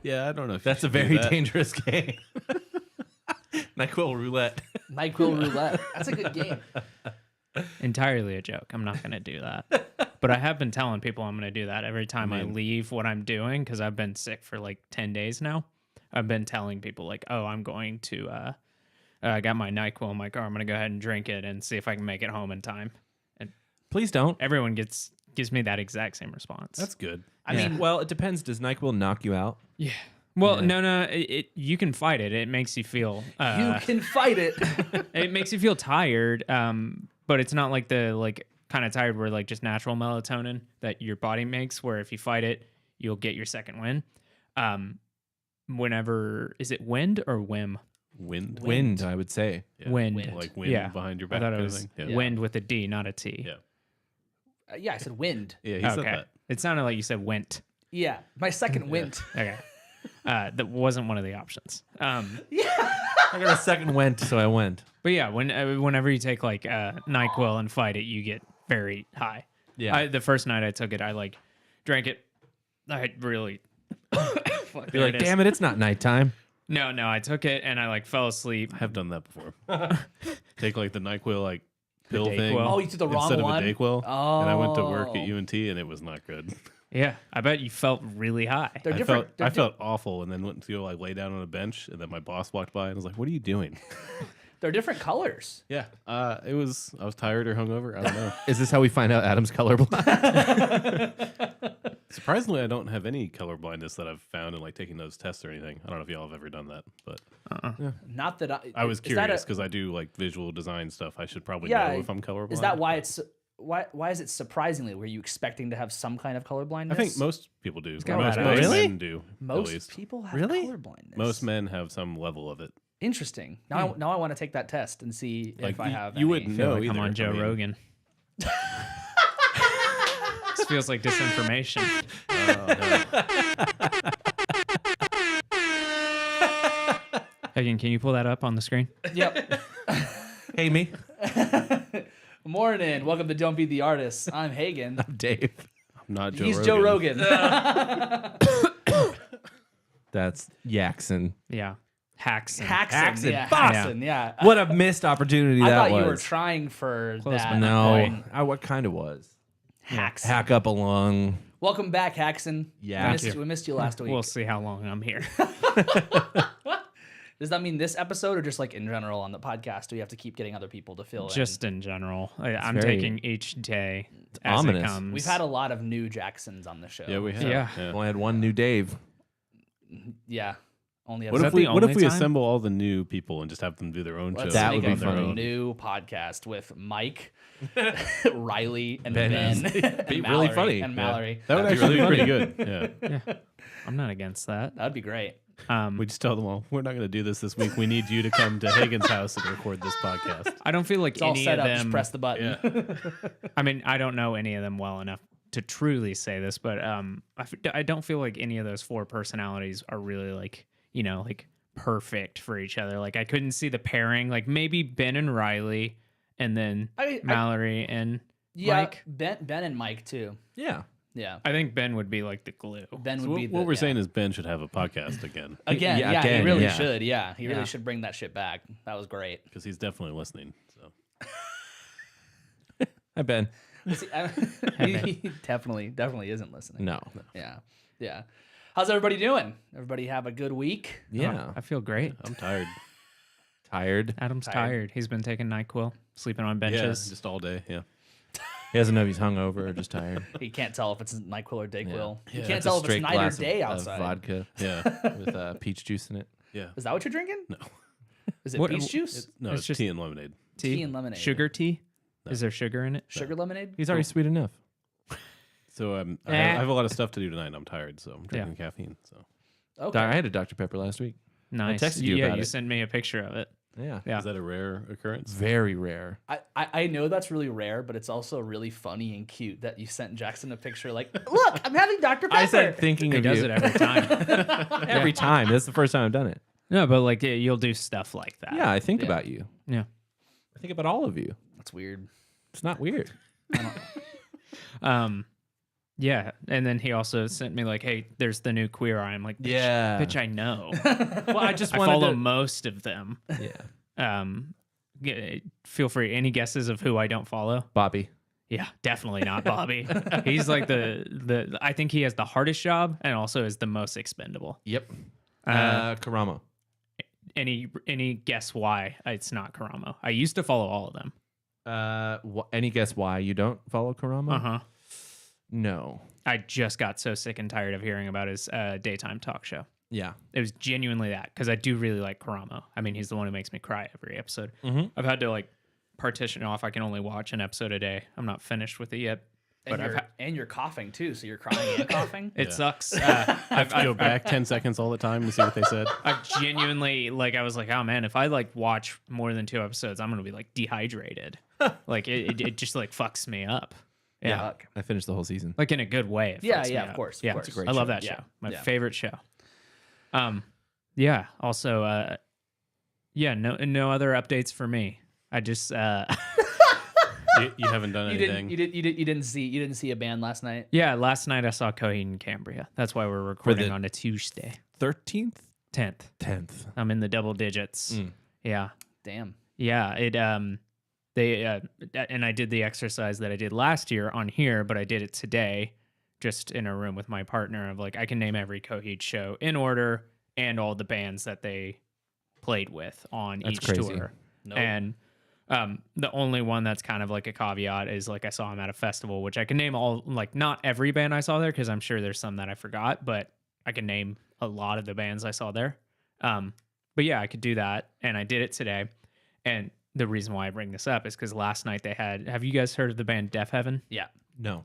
Yeah, I don't know if That's a very dangerous game. NyQuil roulette. NyQuil roulette. That's a good game. Entirely a joke. I'm not going to do that. But I have been telling people I'm going to do that every time I leave what I'm doing because I've been sick for like 10 days now. I've been telling people like, oh, I'm going to, I got my NyQuil in my car. I'm going to go ahead and drink it and see if I can make it home in time. And Please don't. everyone gives me that exact same response. That's good. I mean, well, it depends. Does NyQuil knock you out? Yeah. Well, no. You can fight it. It makes you feel. You can fight it. It makes you feel tired. But it's not like the kind of tired where like just natural melatonin that your body makes. Where if you fight it, you'll get your second win. Whenever is it wind or whim? Wind, I would say. Yeah. Wind. Like wind Yeah. behind your I back. thought it kind was of thing. Yeah. wind with a D, not a T. Yeah. Yeah, I said wind. Yeah, he said Okay. that. It sounded like you said went. Yeah, my second wind. Okay. That wasn't one of the options. I got a second went, so I went. But yeah, whenever you take like NyQuil and fight it, you get very high. Yeah. The first night I took it, I like drank it. I really. You're like, damn it, it's not nighttime. No, I took it and I like fell asleep. I have done that before. Take like the NyQuil like pill thing. Dayquil. Oh, you took the wrong instead one? of a Dayquil. Oh. And I went to work at UNT and it was not good. Yeah, I bet you felt really high. They're I different. felt awful and then went to go like lay down on a bench and then my boss walked by and was like, "What are you doing?" They're different colors. Yeah. I was tired or hungover. I don't know. Is this how we find out Adam's colorblind? Surprisingly, I don't have any color blindness that I've found in like taking those tests or anything. I don't know if y'all have ever done that, but Not that I was is that curious a- because I do like visual design stuff. I should probably Yeah, know if I'm colorblind. Is that why it's why is it surprisingly? Were you expecting to have some kind of color blindness? I think most people do. got Most, that. most Really? men do. At most least. people have Really? color blindness. Most men have some level of it. Interesting. Now, now I want to take that test and see Like if I have. you any. wouldn't I feel know like either. I'm on Joe I mean, Rogan. This feels like disinformation. Hagen, can you pull that up on the screen? Yep. Hey, me. Morning. Welcome to Don't Be the Artist. I'm Hagen. I'm Dave. I'm not Joe He's Rogan. Joe Rogan. That's Yaxon. Yeah. Haxon. Haxon. Yeah. Fuck. Haxon. Yeah. What a missed opportunity I that thought was. you were trying for Close, that. but No, what kind of was? Haxon. Hack up a lung. Welcome back, Haxon. Yeah. We missed you last week. We'll see how long I'm here. Does that mean this episode or just like in general on the podcast? Do we have to keep getting other people to fill Just in general. I'm very taking each day as ominous. it comes. in? We've had a lot of new Jacksons on the show. Yeah, we have. Yeah. Only had one new Dave. Yeah. Only What that if we the what if only we time? assemble all the new people and just have them do their own Let's show? That make would a be funny. new podcast with Mike, Riley, and Ben. Ben. Be and really Mallory, funny. And Yeah. Mallory. That would That'd be actually be really pretty good. Yeah. I'm not against that. That'd be great. We just tell them all, we're not going to do this week. We need you to come to Hagen's house and record this podcast. I don't feel like It's all any set of up. them. Just press the button. Yeah. I mean, I don't know any of them well enough to truly say this, but I don't feel like any of those four personalities are really like perfect for each other. Like I couldn't see the pairing. Like maybe Ben and Riley, and then Mallory and Mike. Ben and Mike too. Yeah. Yeah. I think Ben would be like the glue. Ben So would be what we're yeah. saying is Ben should have a podcast again Again, Yeah, yeah, again, he really yeah. should. Yeah, he Yeah. really should bring that shit back. That was great. because he's definitely listening. So Hi, Ben. See, he definitely isn't listening. No. Yeah, yeah. How's everybody doing? Everybody have a good week? Yeah. I feel great. I'm tired. Tired. Adam's Tired. tired. He's been taking NyQuil, sleeping on Yeah, benches. just all day. Yeah. He doesn't know if he's hungover or just tired. He can't tell if it's NyQuil or Dayquil. Yeah. He can't Just a tell if it's straight night or glass day of outside. vodka Yeah. with peach juice in it. Yeah. Is that what you're drinking? No. Is it What- peach juice? No, It's it's just- tea and lemonade. Tea and lemonade. Sugar tea? Is there sugar in it? Sugar lemonade? He's already sweet enough. So I Eh. have a lot of stuff to do tonight. And I'm tired, so I'm drinking caffeine. So Okay. I had a Dr. Pepper last week. Nice. texted you yeah, about you it. sent me a picture of it. Yeah. Yeah. is that a rare occurrence? Very rare. I know that's really rare, but it's also really funny and cute that you sent Jackson a picture like, look, I'm having Dr. Pepper. I said thinking He of does you. it every time. Every time. That's the first time I've done it. No, but like you'll do stuff like that. Yeah, I think Yeah. about you. Yeah. I think about all of you. That's weird. It's not weird. Yeah, and then he also sent me like, "Hey, there's the new Queer Eye." I'm like, bitch, Yeah. bitch, I know. Well, I just I wanted follow to. most of them. Yeah. Feel free. Any guesses of who I don't follow? Bobby. Yeah, definitely not Bobby. He's like the. I think he has the hardest job and also is the most expendable. Yep. Uh, Karamo. Any guess why it's not Karamo? I used to follow all of them. Any guess why you don't follow Karamo? Uh huh. No. I just got so sick and tired of hearing about his daytime talk show. Yeah. It was genuinely that because I do really like Karamo. I mean, he's the one who makes me cry every episode. Mhm. I've had to like partition off. I can only watch an episode a day. I'm not finished with it yet. But And you're coughing too, so you're crying and coughing. It sucks. I've go back 10 seconds all the time to see what they said. I've genuinely I was like, oh man, if I like watch more than 2 episodes, I'm gonna be like dehydrated. Like it just like fucks me up. Yeah. Fuck. I finished the whole season. Like in a good way. It Yeah, fucks me yeah, of up. course, of Yeah, course. It's a great I love show. that Yeah, show. My yeah. favorite show. Yeah. Also, yeah. No other updates for me. I just You haven't done anything. You didn't see a band last night. yeah. Last night I saw Coheed and Cambria. That's why we're recording the- on a Tuesday, 13th? 10th. 10th. I'm in the double digits. Mm. Yeah. Damn. Yeah, they and I did the exercise that I did last year on here, but I did it today, just in a room with my partner. Of like, I can name every Coheed show in order and all the bands that they played with on That's each crazy. tour. Nope. And the only one that's kind of like a caveat is like I saw him at a festival, which I can name all like not every band I saw there because I'm sure there's some that I forgot, but I can name a lot of the bands I saw there. But yeah, I could do that, and I did it today. And the reason why I bring this up is because last night they had. Have you guys heard of the band Deaf Heaven? Yeah. No.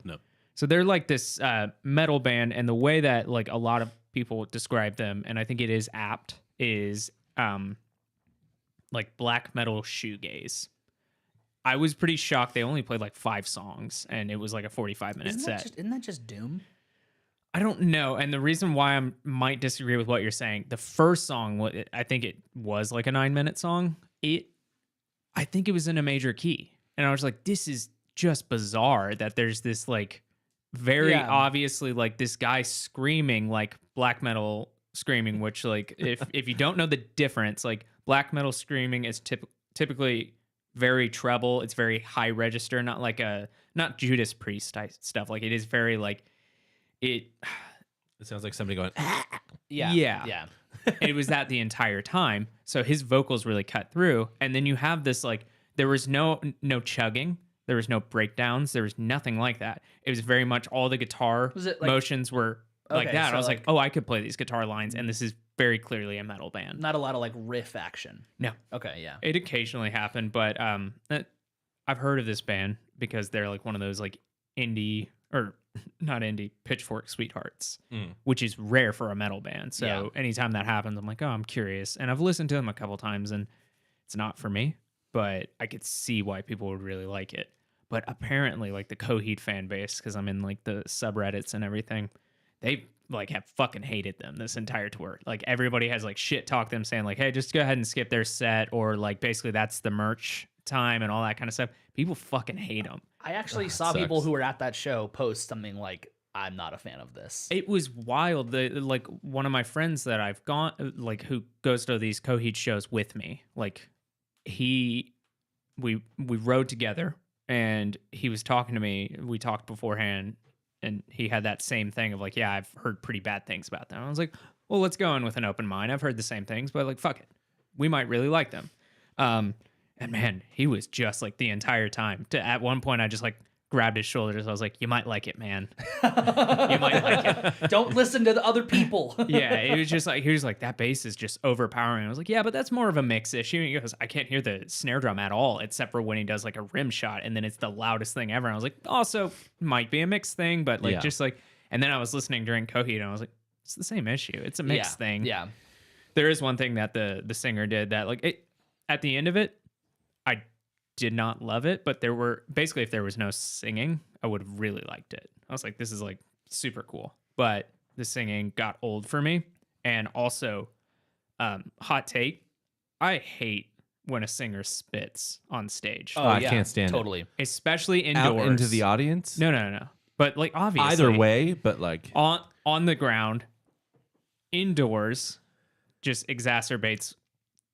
So they're like this metal band, and the way that like a lot of people describe them, and I think it is apt, is like black metal shoegaze. I was pretty shocked. They only played like 5 songs, and it was like a 45-minute set. Isn't that just Doom? I don't know. And the reason why I might disagree with what you're saying, the first song, I think it was like a 9-minute song. I think it was in a major key. And I was like, this is just bizarre that there's this like very obviously like this guy screaming like black metal screaming, which like if you don't know the difference, like black metal screaming is typically very treble. It's very high register, not Judas Priest type stuff. Like it is very like it sounds like somebody going, Yeah. it was that the entire time. So his vocals really cut through. And then you have this like there was no chugging, there was no breakdowns, there was nothing like that. It was very much all the guitar Was it like- motions were like Okay, that. so I was like, like- oh, I could play these guitar lines, and this is very clearly a metal band. Not a lot of like riff action. No. Okay, yeah. It occasionally happened, but I've heard of this band because they're like one of those like indie or not indie Pitchfork sweethearts, which is rare for a metal band. So anytime that happens, I'm like, oh, I'm curious, and I've listened to them a couple times, and it's not for me, but I could see why people would really like it. But apparently, like the Coheed fan base, because I'm in like the subreddits and everything, they like have fucking hated them this entire tour. Like everybody has like shit talked them saying like, hey, just go ahead and skip their set, or like basically that's the merch time and all that kind of stuff. People fucking hate them. I actually saw people who were at that show post something like, I'm not a fan of this. It was wild. Like one of my friends that I've gone like who goes to these Coheed shows with me, like we rode together and he was talking to me. We talked beforehand and he had that same thing of like, yeah, I've heard pretty bad things about them. I was like, well, let's go in with an open mind. I've heard the same things, but like, fuck it. We might really like them. And man, he was just like the entire time. At one point, I just like grabbed his shoulders. I was like, you might like it, man. You might like it. Don't listen to the other people. Yeah, it was just like, he was like, that bass is just overpowering. I was like, yeah, but that's more of a mix issue. And he goes, I can't hear the snare drum at all, except for when he does like a rim shot. And then it's the loudest thing ever. And I was like, also might be a mix thing, but like just like, and then I was listening during Coheed and I was like, it's the same issue. It's a mix thing. Yeah. There is one thing that the singer did that like it, at the end of it, I did not love it, but there were basically if there was no singing, I would have really liked it. I was like, this is like super cool. But the singing got old for me. And also, hot take, I hate when a singer spits on stage. I can't stand it. totally. Especially indoors. Out into the audience? No. But like obviously Either way, but like on the ground, indoors, just exacerbates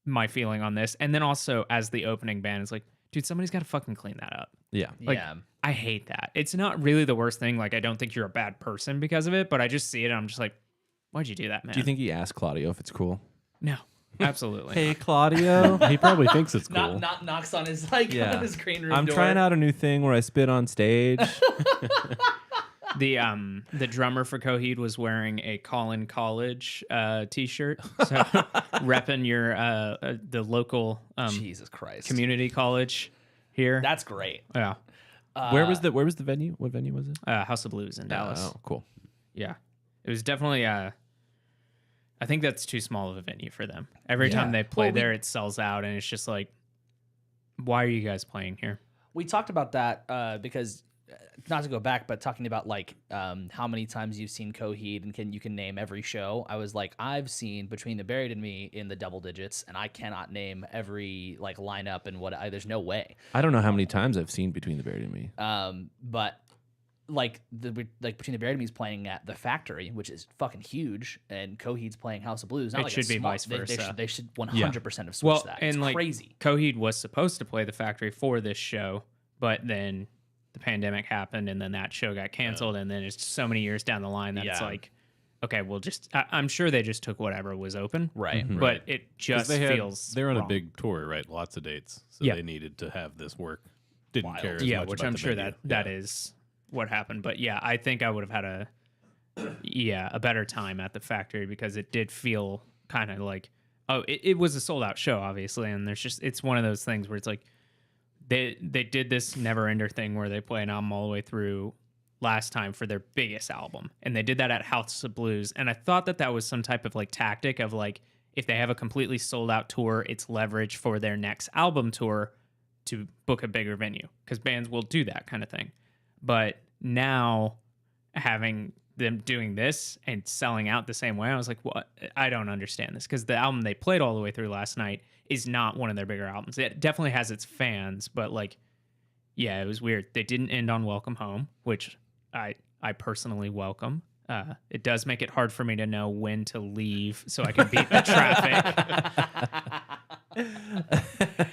my feeling on this. And then also as the opening band is like, dude, somebody's got to fucking clean that up. yeah. Like, yeah. I hate that. It's not really the worst thing. Like, I don't think you're a bad person because of it, but I just see it and I'm just like, why'd you do that, man? Do you think he asked Claudio if it's cool? No, absolutely. Hey, Claudio. He probably thinks it's cool. Not knocks on his on his green room I'm door. trying out a new thing where I spit on stage. The drummer for Coheed was wearing a Colin College t-shirt, so repping your the local Jesus Christ. community college here. That's great. Yeah, Where was the venue? What venue was it? House of Blues in Dallas. Oh, cool. Yeah, it was definitely. I think that's too small of a venue for them. Every time they play there, it sells out, and it's just like, why are you guys playing here? We talked about that because, not to go back, but talking about like how many times you've seen Coheed and you can name every show. I was like, I've seen Between the Buried and Me in the double digits, and I cannot name every like lineup and there's no way. I don't know how many times I've seen Between the Buried and Me. But like Between the Buried and Me is playing at the Factory, which is fucking huge, and Coheed's playing House of Blues. Not It like should be vice They versa. should 100% have switched that. It's and like crazy. Coheed was supposed to play the Factory for this show, but then the pandemic happened, and then that show got canceled, and then it's so many years down the line that it's Yeah. like, okay, we'll just. I'm sure they just took whatever was open, Right. But it 'Cause just feels they're on wrong. a big tour, right? Lots of dates, so Yeah. they needed to have this work. Didn't Wild. care as yeah, much which about I'm the sure venue. that is what happened. But yeah, I think I would have had a better time at the Factory because it did feel kind of like, oh, it was a sold out show, obviously, and it's one of those things where it's like they did this never ender thing where they play an album all the way through last time for their biggest album, and they did that at House of Blues, and I thought that was some type of like tactic of like, if they have a completely sold out tour, it's leverage for their next album tour to book a bigger venue, because bands will do that kind of thing. But now having them doing this and selling out the same way, I was like, what? I don't understand this, because the album they played all the way through last night is not one of their bigger albums. It definitely has its fans, but like, yeah, it was weird. They didn't end on Welcome Home, which I personally welcome. It does make it hard for me to know when to leave so I can beat the traffic.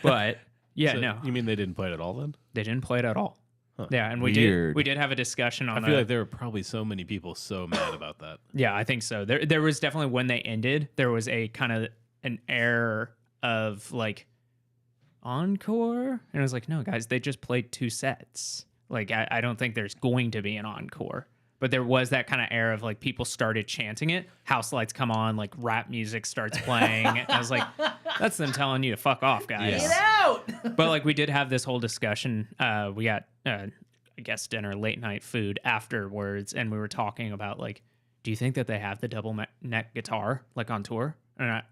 But yeah, So, no, you mean they didn't play it at all then? they didn't play it at all. Huh. Yeah, and Weird. we did have a discussion on I feel like there were probably so many people so mad about that. Yeah, I think so. There was definitely, when they ended, there was a kind of an air of like encore, and I was like, no, guys, they just played 2 sets. Like, I don't think there's going to be an encore. But there was that kind of air of like people started chanting it. House lights come on, like rap music starts playing. And I was like, that's them telling you to fuck off, guys. Get out! But like we did have this whole discussion. We got, I guess, dinner, late night food afterwards, and we were talking about like, do you think that they have the double neck guitar like on tour? And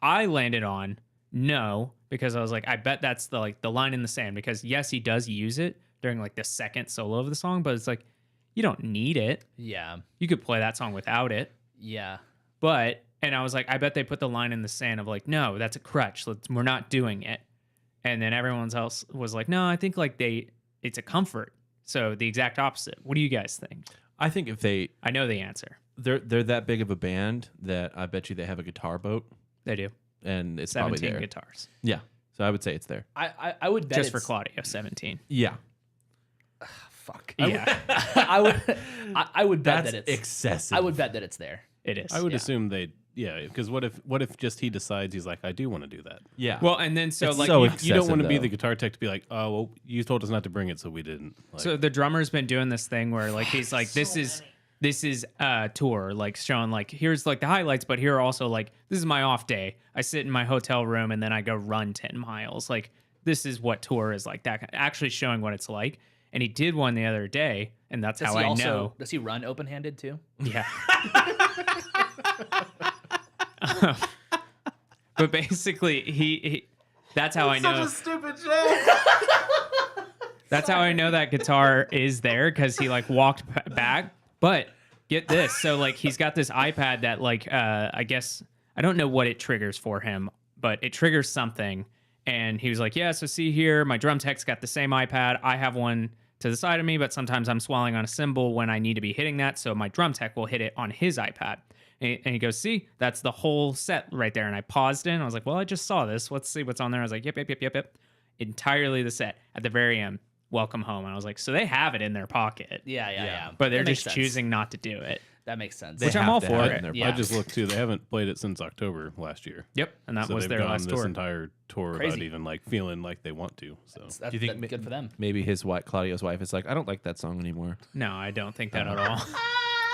I landed on no, because I was like, I bet that's the line in the sand, because yes, he does use it during like the second solo of the song, but it's like, you don't need it. Yeah. You could play that song without it. Yeah. And I was like, I bet they put the line in the sand of like, no, that's a crutch. We're not doing it. And then everyone else was like, no, I think like it's a comfort. So the exact opposite. What do you guys think? I think if I know the answer. they're that big of a band that I bet you they have a guitar boat, They do. and it's probably 17 there. guitars. Yeah, so I would say it's there. I would bet Just for it's- Claudio, 17. Yeah, Fuck. Yeah, I would bet that's that it's excessive. I would bet that it's there. it is. I would Yeah. assume because what if just he decides he's like, I do want to do that. Yeah. Well, and then so It's like so You don't excessive, want to be though. the guitar tech to be like, oh, well, you told us not to bring it, so we didn't. Like, so the drummer's been doing this thing where like he's like, this is tour, like showing like, here's like the highlights, but here are also like, this is my off day. I sit in my hotel room and then I go run 10 miles. Like, this is what tour is like, that actually showing what it's like. And he did one the other day, and that's how I know. Does he run open-handed too? Yeah. But basically, he that's how I know. stupid joke. That's how I know that guitar is there, because he like walked back. But get this, so like he's got this iPad that like I guess I don't know what it triggers for him, but it triggers something. And he was like, yeah, so see here, my drum tech's got the same iPad. I have one to the side of me, but sometimes I'm swallowing on a cymbal when I need to be hitting that. So my drum tech will hit it on his iPad. And he goes, see, that's the whole set right there. And I paused it and I was like, well, I just saw this. Let's see what's on there. I was like, yep. Entirely the set. At the very end, welcome home. And I was like, so they have it in their pocket. Yeah. But they're That makes just sense. choosing not to do it. That makes sense. Which I'm all for have it. in their Yeah. I just looked too. They haven't played it since October last year. Yep. And that So was they've their gone last this tour. entire tour without Crazy. even like feeling like they want to. So That's Do you think good for them. Maybe his wife, Claudio's wife, is like, I don't like that song anymore. No, I don't think that at all.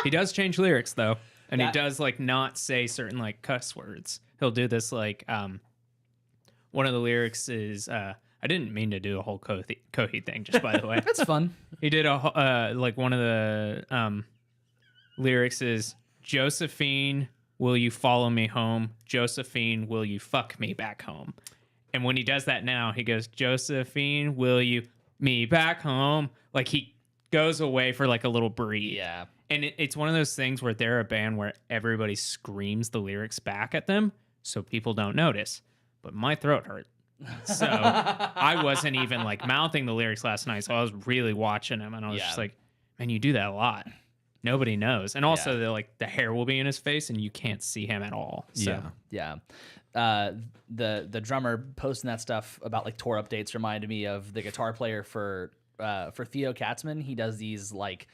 He does change lyrics though. And he That- does like not say certain like cuss words. He'll do this like one of the lyrics is I didn't mean to do a whole Coheed thing, just by the way. That's fun. He did a like one of the lyrics is Josephine, will you follow me home? Josephine, will you fuck me back home? And when he does that now, he goes, Josephine, will you me back home? Like he goes away for like a little breathe. Yeah. And it's one of those things where they're a band where everybody screams the lyrics back at them so people don't notice. But my throat hurt. So I wasn't even like mouthing the lyrics last night. So I was really watching him and I was just like, man, you do that a lot. Nobody knows. And also the hair will be in his face and you can't see him at all. So Yeah. The drummer posting that stuff about like tour updates reminded me of the guitar player for Theo Katzman. He does these like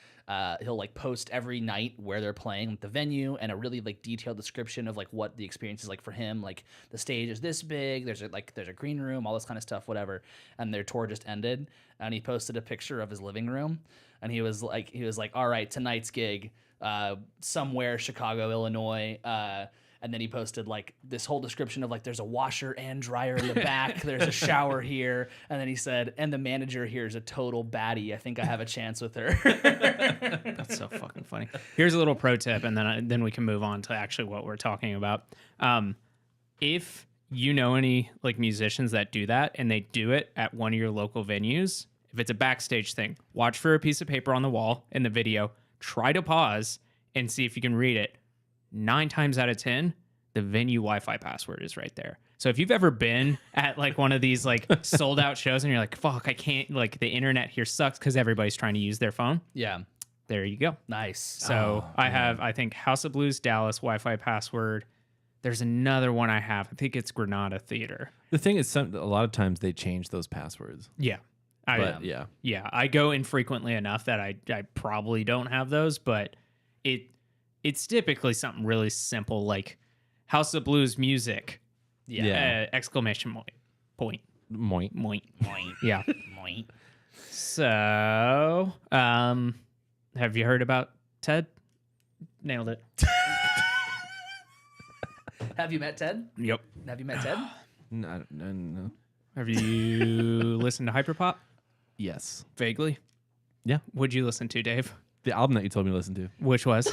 he'll like post every night where they're playing, like the venue, and a really like detailed description of like what the experience is like for him. Like the stage is this big, there's a green room, all this kind of stuff, whatever. And their tour just ended, and he posted a picture of his living room, and he was like, all right, tonight's gig, somewhere Chicago, Illinois. And then he posted like this whole description of like there's a washer and dryer in the back, there's a shower here, and then he said, and the manager here is a total baddie. I think I have a chance with her. that's so fucking funny. Here's a little pro tip, and then we can move on to actually what we're talking about. If you know any like musicians that do that and they do it at one of your local venues, if it's a backstage thing, watch for a piece of paper on the wall in the video, try to pause and see if you can read it. 9 times out of 10, the venue Wi-Fi password is right there. So if you've ever been at like one of these like sold out shows and you're like, fuck, I can't, like the internet here sucks because everybody's trying to use their phone. Yeah. There you go. Nice. So I have, I think House of Blues, Dallas, Wi-Fi password. There's another one I have. I think it's Granada Theater. The thing is, a lot of times they change those passwords. Yeah. But Yeah. I go infrequently enough that I probably don't have those, but it's typically something really simple like House of Blues music. Yeah. Exclamation point. Moink. Moink. Moink. Yeah. Moink. So, have you heard about Ted? Nailed it. Have you met Ted? Yep. Have you met Ted? No. Have you listened to Hyperpop? Yes. Vaguely. Yeah. What'd you listen to, Dave? The album that you told me to listen to. Which was?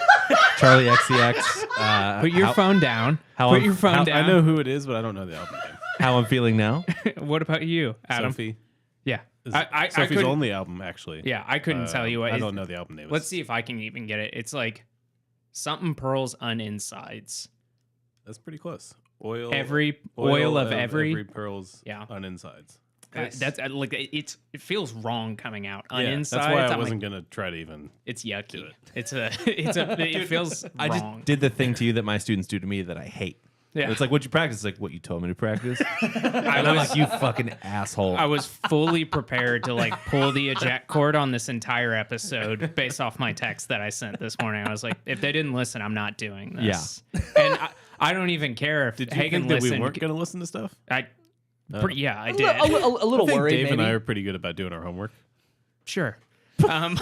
Charlie XCX. Put your phone down. Put your phone down. I know who it is, but I don't know the album name. How I'm feeling now. What about you, Adam? Sophie. Yeah. Sophie's couldn't- only album, actually. Yeah, I couldn't tell you what. I don't know the album name. Let's see if I can even get it. It's like something pearls on insides. That's pretty close. Oil Oil of every pearls Yeah. on insides. That's like it feels wrong coming out on Yeah, insides. that's why I I'm wasn't like, gonna try to even. it's yucky. do it. It feels I wrong. just did the thing to you that my students do to me that I hate. Yeah. It's like, what'd you practice? It's like, what you told me to practice. And I'm like, you fucking asshole. I was fully prepared to like pull the eject cord on this entire episode based off my text that I sent this morning. I was like, if they didn't listen, I'm not doing this. Yeah. And I don't even care if Did you Hagen think that listened. we weren't gonna listen to stuff? I A did. little I think worried, Dave maybe. and I are pretty good about doing our homework. Sure. But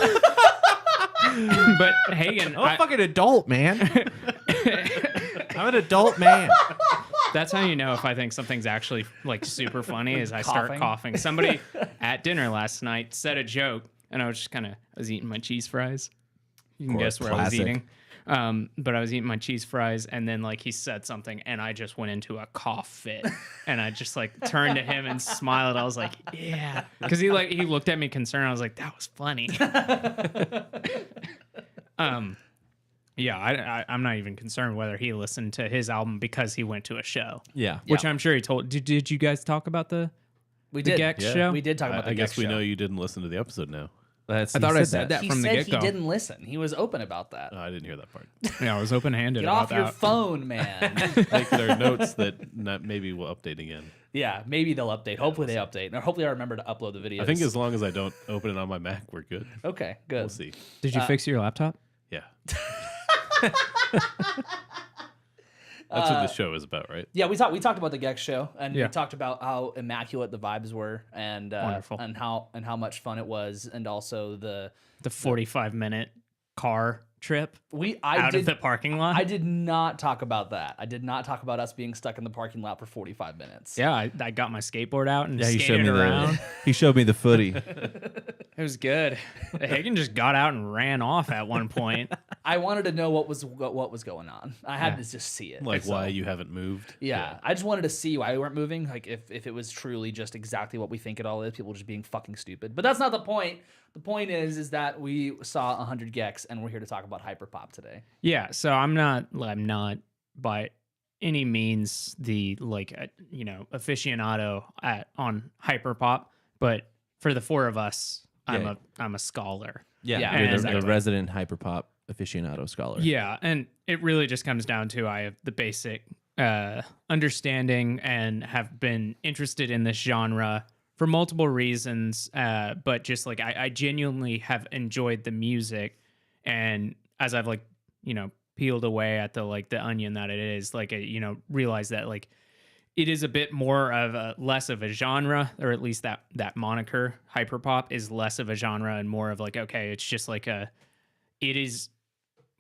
Hagen, I'm a fucking adult, man. I'm an adult man. that's how you know if I think something's actually like super funny is I start Coughing. coughing. Somebody at dinner last night said a joke and I was just I was eating my cheese fries. You can guess where I was classic. eating. But I was eating my cheese fries and then like he said something and I just went into a cough fit and I just like turned to him and smiled. I was like, yeah. Cause he looked at me concerned. I was like, that was funny. Yeah, I'm not even concerned whether he listened to his album because he went to a show. Yeah. Which I'm sure he told. Did you guys talk about the We the did. Gex Yeah. show? We did talk about the I guess Gex we show. know you didn't listen to the episode now. I thought I said that He from the said he get-go. didn't listen. He was open about that. I didn't hear that part. Yeah, I was open-handed Get about off your that. phone, man. Make their notes that maybe we'll update again. Yeah, maybe they'll update. Hopefully they update. Or hopefully I remember to upload the videos. I think as long as I don't open it on my Mac, we're good. Okay, good. We'll see. Did you fix your laptop? Yeah. That's what the show is about, right? Yeah, we talked about the Gex show, and Yeah. we talked about how immaculate the vibes were, and Wonderful. and how much fun it was, and also The 45-minute car trip out of the parking lot? I did not talk about that. I did not talk about us being stuck in the parking lot for 45 minutes. Yeah, I got my skateboard out and he showed skated me around. he showed me the footy. It was good. Hagen just got out and ran off at one point. I wanted to know what was going on. I had to just see it. Like So, why you haven't moved. Yeah, I just wanted to see why we weren't moving. Like if it was truly just exactly what we think it all is, people just being fucking stupid. But that's not the point. The point is that we saw 100 Gex, and we're here to talk about Hyperpop today. Yeah, so I'm not by any means the aficionado on Hyperpop, but for the four of us, Yeah. I'm a scholar. Yeah, You're the exactly. resident hyperpop aficionado scholar. Yeah, and it really just comes down to I have the basic understanding and have been interested in this genre for multiple reasons, but just like I genuinely have enjoyed the music, and as I've peeled away at the onion that it is, realized that it is a bit more of less of a genre, or at least that moniker hyperpop is less of a genre and more of it's just it is,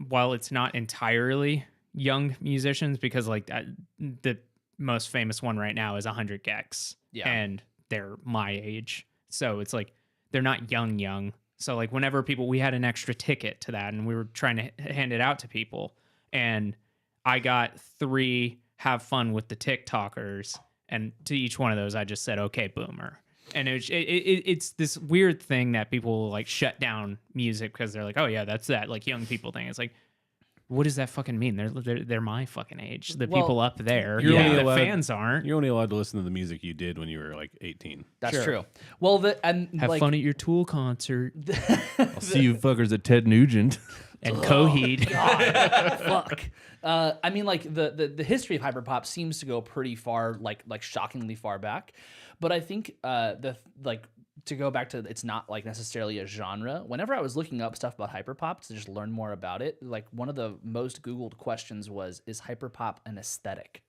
while it's not entirely young musicians, because the most famous one right now is 100 Gex, and they're my age, so it's they're not young. So whenever we had an extra ticket to that and we were trying to hand it out to people, and I got 3 have fun with the TikTokers, and to each one of those I just said, okay, boomer. And it's this weird thing that people shut down music because they're oh yeah, that's that young people thing. It's what does that fucking mean? They're my fucking age. The people up there, You're only the allowed- fans aren't. You're only allowed to listen to the music you did when you were 18. That's Sure. true. Well, Have fun at your Tool concert I'll see you fuckers at Ted Nugent. and Coheed. Fuck. I mean, the history of hyperpop seems to go pretty far, like shockingly far back. But I think to go back to, it's not necessarily a genre. Whenever I was looking up stuff about hyperpop to just learn more about it, one of the most Googled questions was, is hyperpop an aesthetic?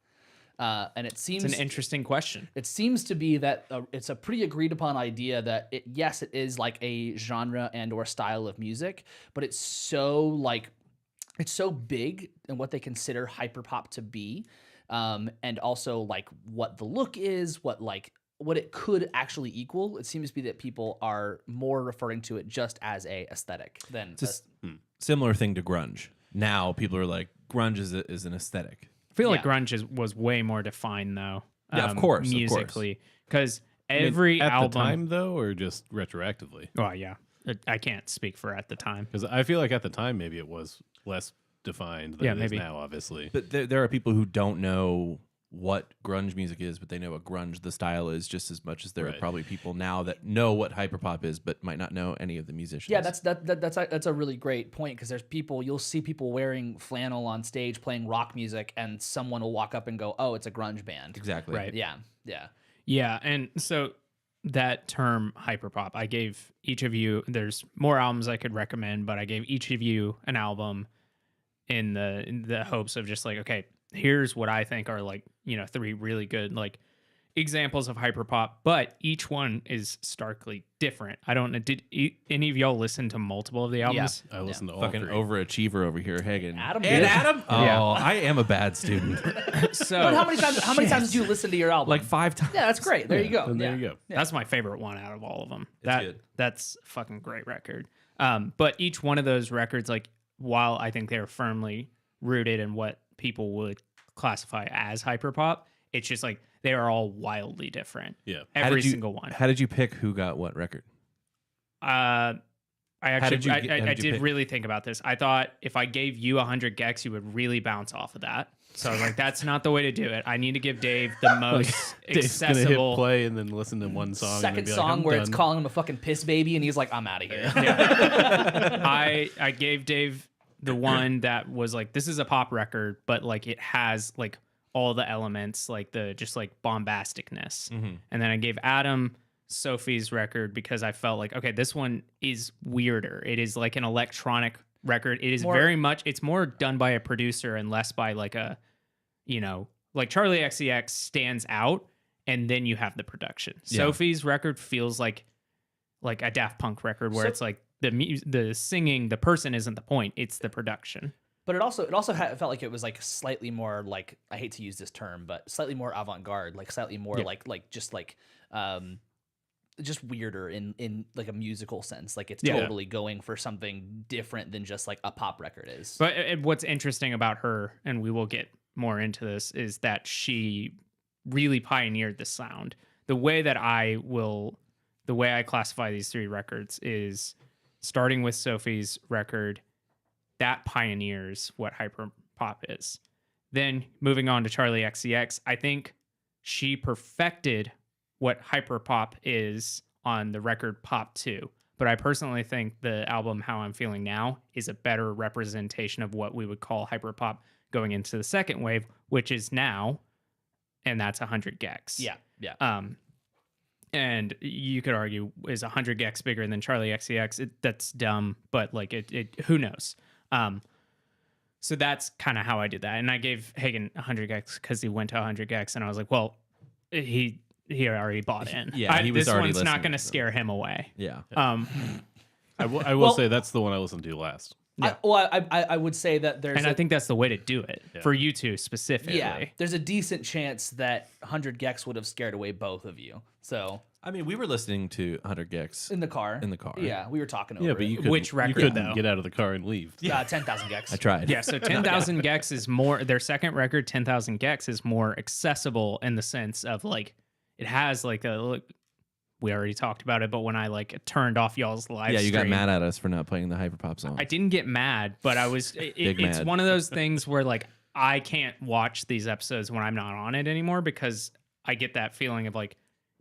And it seems It's an interesting question. It seems to be that it's a pretty agreed upon idea that it is a genre and or style of music, but it's so big in what they consider hyperpop to be, and also what the look is, what it could actually equal. It seems to be that people are more referring to it just as a aesthetic than Similar thing to grunge. Now people are grunge is an aesthetic. I feel like Yeah. grunge was way more defined though. Yeah, of course, musically, because every at album. the time though, or just retroactively? Well, yeah, I can't speak for at the time. Because I feel like at the time maybe it was less defined than Yeah, it is maybe. now, obviously. But there are people who don't know what grunge music is, but they know what grunge the style is just as much as there are Right. probably people now that know what hyperpop is, but might not know any of the musicians. Yeah, that's a really great point, because you'll see people wearing flannel on stage playing rock music, and someone will walk up and go, "Oh, it's a grunge band." exactly Right. Yeah. Yeah, and so that term hyperpop, I gave each of you. There's more albums I could recommend, but I gave each of you an album in the hopes of just okay, here's what I think are 3 really good examples of hyperpop, but each one is starkly different. I don't know. Did any of y'all listen to multiple of the albums? I listened to all Fucking 3. overachiever over here, Hagen. Adam And did. Adam? Oh, Yeah. I am a bad student. So But how many times did you listen to your album? 5 times. Yeah, that's great. There you go. And there Yeah. you go. that's my favorite one out of all of them. good. That's a fucking great record. But each one of those records, while I think they're firmly rooted in what people would classify as hyperpop, it's just they are all wildly different. Yeah. Every single one. How did you pick who got what record? I actually did you I pick? did really think about this. I thought if I gave you 100 Gex, you would really bounce off of that. So I was like, that's not the way to do it. I need to give Dave the most Dave's gonna hit accessible. play and then listen to one song. and then Second be like, song I'm where done. it's calling him a fucking piss baby, and he's like, I'm out of here. I gave Dave the one that was like, this is a pop record, but like it has like all the elements, like the just like bombasticness. And then I gave Adam Sophie's record because I felt like, okay, this one is weirder. It is like an electronic record. It is very much, it's more done by a producer and less by like a, like Charlie XCX stands out, and then you have the production. Sophie's record feels like a Daft Punk record where it's like the singing, the person isn't the point, it's the production. But it also felt like it was like slightly more like, I hate to use this term, but slightly more avant-garde, like slightly more just weirder in like a musical sense. Like it's totally going for something different than just like a pop record is. But what's interesting about her, and we will get more into this, is that she really pioneered the sound. The way I classify these three records is starting with Sophie's record, that pioneers what hyperpop is. Then moving on to Charlie XCX, I think she perfected what hyperpop is on the record Pop 2. But I personally think the album How I'm Feeling Now is a better representation of what we would call hyperpop going into the second wave, which is now, and that's 100 gecs. Yeah. And you could argue, is 100 gecs bigger than Charlie XCX? That's dumb, but like it who knows? So that's kind of how I did that. And I gave Hagen 100 gecs because he went to 100 gecs, and I was like, well, he already bought in. Yeah, he was this already one's not listening, going to so. scare him away. Yeah. I will say that's the one I listened to last. I would say that there's And I think that's the way to do it for you two specifically. yeah, there's a decent chance that 100 gecs would have scared away both of you. So I mean, we were listening to 100 gecs in the car. Yeah, we were talking over Yeah, but it. you couldn't, Which record, you couldn't though? get out of the car and leave. 10,000 gecs. I tried. Yeah, so 10,000 gecs is more, their second record, 10,000 gecs, is more accessible in the sense of like, it has like we already talked about it, but when I like turned off y'all's live Yeah, you got stream, mad at us for not playing the hyperpop song. I didn't get mad, but I was, it's mad. one of those things where like, I can't watch these episodes when I'm not on it anymore because I get that feeling of like,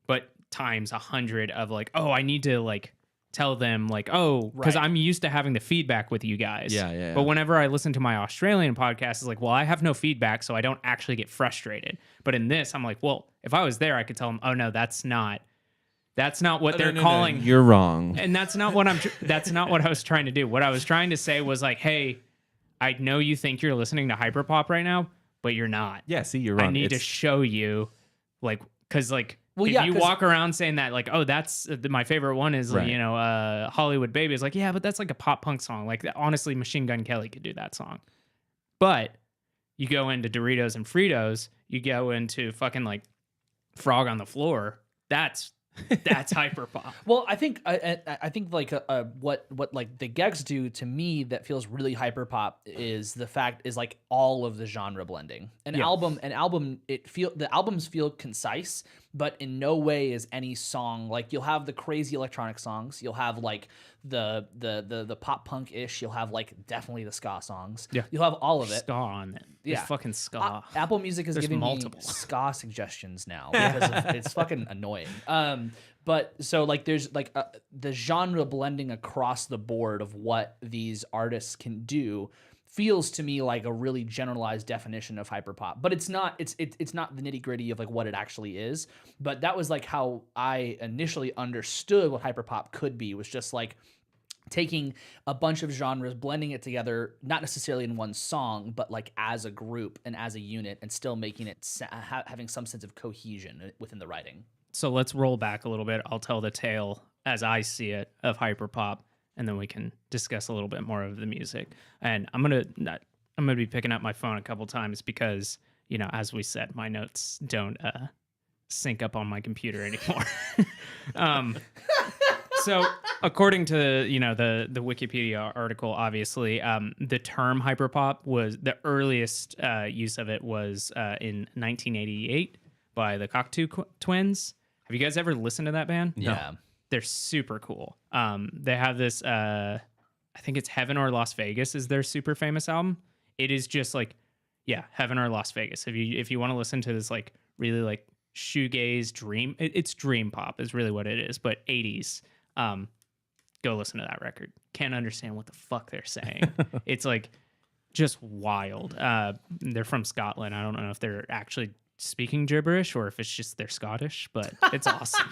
but times 100 of like, oh, I need to like tell them like, oh, because Right. I'm used to having the feedback with you guys. Yeah. But whenever I listen to my Australian podcast, it's like, well, I have no feedback, so I don't actually get frustrated. But in this, I'm like, well, if I was there, I could tell them, oh no, that's not what they're calling. You're wrong. And that's not what that's not what I was trying to do. What I was trying to say was like, hey, I know you think you're listening to hyperpop right now, but you're not. Yeah, see, you're wrong. I need to show you, like, because like, Well, if yeah, you 'cause- walk around saying that, like, oh, that's my favorite one is, Right. Hollywood Baby. Is like, yeah, but that's like a pop punk song. Like, honestly, Machine Gun Kelly could do that song. But you go into Doritos and Fritos, you go into fucking like Frog on the Floor. That's hyperpop. Well, I think like what like the gecs do to me that feels really hyperpop is the fact is like all of the genre blending. The albums feel concise, but in no way is any song like you'll have the crazy electronic songs, you'll have like the pop punk ish, you'll have like definitely the ska songs. Yeah. You'll have all of it. Ska on it. There's Yeah. fucking ska. Apple Music is There's giving multiple. me ska suggestions now because it's fucking annoying. But so like there's like the genre blending across the board of what these artists can do feels to me like a really generalized definition of hyperpop. But it's not it's not the nitty-gritty of like what it actually is. But that was like how I initially understood what hyperpop could be, was just like taking a bunch of genres, blending it together, not necessarily in one song, but like as a group and as a unit, and still making it having some sense of cohesion within the writing. So let's roll back a little bit. I'll tell the tale as I see it of hyperpop, and then we can discuss a little bit more of the music. And I'm gonna be picking up my phone a couple times because, as we said, my notes don't sync up on my computer anymore. So according to the Wikipedia article, obviously the term hyperpop was the earliest use of it was in 1988 by the Cocteau Twins. Have you guys ever listened to that band? Yeah. They're super cool. They have this, I think it's Heaven or Las Vegas is their super famous album. It is just like, yeah, Heaven or Las Vegas. If you want to listen to this like really like shoegaze dream, it's dream pop is really what it is, but 80s. Go listen to that record. Can't understand what the fuck they're saying. It's like just wild. They're from Scotland. I don't know if they're actually speaking gibberish or if it's just they're Scottish, but it's awesome.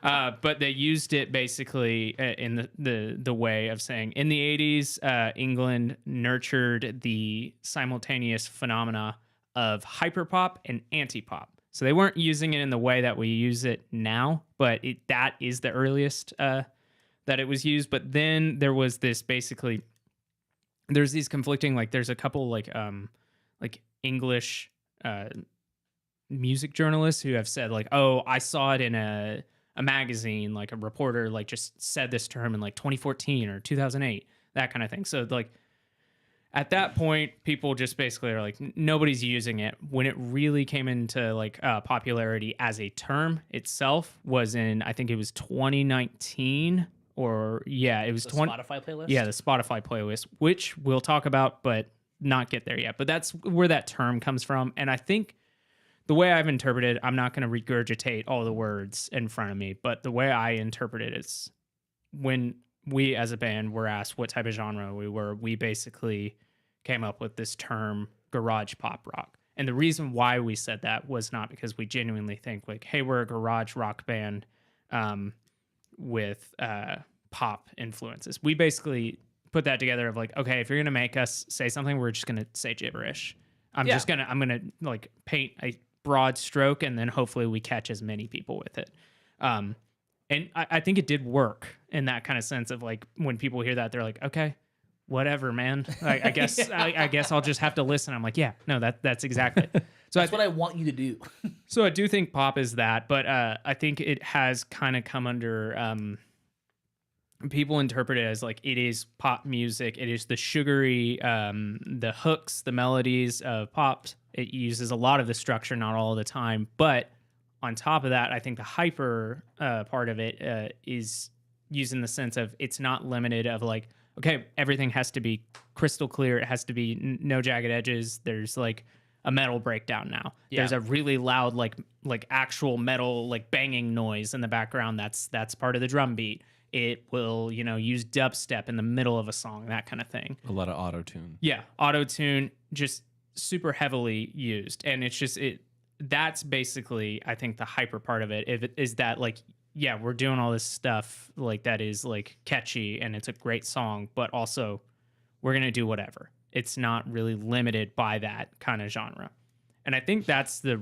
But they used it basically in the way of saying in the 80s, England nurtured the simultaneous phenomena of hyperpop and anti-pop. So they weren't using it in the way that we use it now, but that is the earliest that it was used. But then there was this basically, there's these conflicting, like there's a couple like English music journalists who have said like, oh, I saw it in a magazine, like a reporter like just said this term in like 2014 or 2008, that kind of thing. So like at that point, people just basically are like, nobody's using it. When it really came into like popularity as a term itself was in, I think it was 2019 or it was Spotify playlist. Yeah, the Spotify playlist, which we'll talk about, but not get there yet. But that's where that term comes from. And I think the way I've interpreted, I'm not going to regurgitate all the words in front of me, but the way I interpret it is when we as a band were asked what type of genre we were, we basically came up with this term garage pop rock. And the reason why we said that was not because we genuinely think like, hey, we're a garage rock band with pop influences. We basically put that together of like, okay, if you're going to make us say something, we're just going to say gibberish. I'm going to like paint a broad stroke and then hopefully we catch as many people with it. And I think it did work in that kind of sense of like when people hear that, they're like, okay, whatever, man. I guess I guess I'll just have to listen. I'm like, yeah, no, that's exactly. So that's what I want you to do. So I do think pop is that, but I think it has kind of come under people interpret it as like it is pop music. It is the sugary, the hooks, the melodies of pop. It uses a lot of the structure, not all the time. But on top of that, I think the hyper part of it is used in the sense of it's not limited of like, okay, everything has to be crystal clear. It has to be no jagged edges. There's like a metal breakdown now. Yeah. There's a really loud like actual metal like banging noise in the background. That's part of the drum beat. It will, use dubstep in the middle of a song, that kind of thing. A lot of auto-tune. Yeah, auto-tune just super heavily used. And it's just that's basically, I think, the hyper part of it. If it is that like, yeah, we're doing all this stuff like that is like catchy and it's a great song, but also we're going to do whatever. It's not really limited by that kind of genre. And I think that's the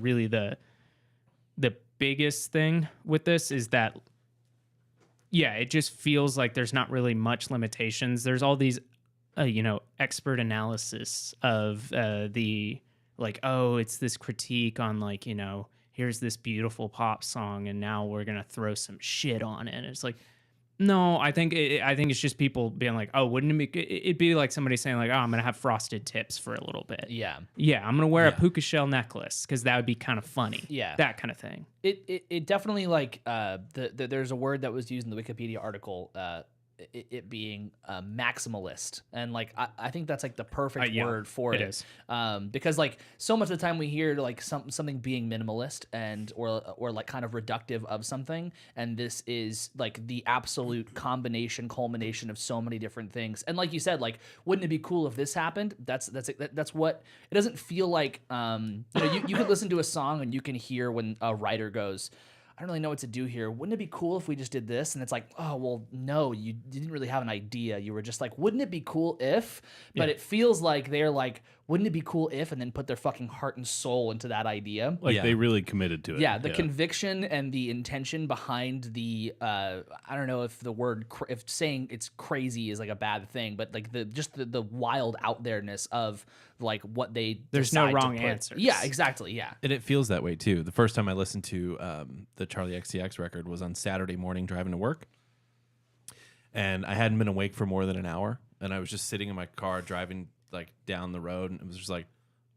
biggest thing with this is that, yeah, it just feels like there's not really much limitations. There's all these, expert analysis of the like, oh, it's this critique on like, here's this beautiful pop song and now we're going to throw some shit on it. And it's like, no, I think it's just people being like, oh, wouldn't it'd be like somebody saying like, oh, I'm going to have frosted tips for a little bit. Yeah. Yeah. I'm going to wear a puka shell necklace because that would be kind of funny. Yeah. That kind of thing. It definitely like, there's a word that was used in the Wikipedia article, it being maximalist, and like I think that's like the perfect word for it. It is because like so much of the time we hear like something being minimalist and or like kind of reductive of something, and this is like the absolute culmination of so many different things. And like you said, like wouldn't it be cool if this happened? That's what it doesn't feel like. You could listen to a song and you can hear when a writer goes, I don't really know what to do here. Wouldn't it be cool if we just did this? And it's like, oh, well, no, you didn't really have an idea. You were just like, wouldn't it be cool if? But it feels like they're like, wouldn't it be cool if? And then put their fucking heart and soul into that idea. Like they really committed to it. Yeah, the conviction and the intention behind the, I don't know if the word, if saying it's crazy is like a bad thing, but like the wild out there-ness of like what they There's no wrong answers. Yeah, exactly, yeah. And it feels that way too. The first time I listened to the Charlie XCX record was on Saturday morning driving to work. And I hadn't been awake for more than an hour. And I was just sitting in my car driving like down the road, and it was just like,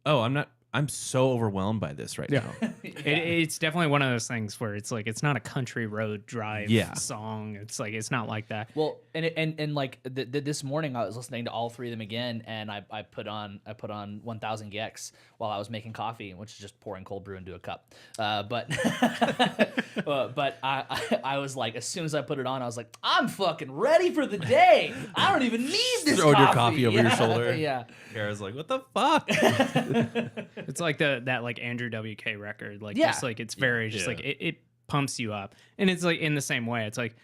oh, I'm so overwhelmed by this right now. It's definitely one of those things where it's like it's not a country road drive song. It's like it's not like that. Well, and like this morning I was listening to all three of them again, and I put on 1000 gex while I was making coffee, which is just pouring cold brew into a cup. But I was like, as soon as I put it on, I was like, I'm fucking ready for the day. I don't even need this. Throwing coffee. your coffee over your shoulder. Yeah. Kara's like, what the fuck? It's like that like Andrew WK record, like Yeah. just like it's very just like it pumps you up, and it's like in the same way. It's like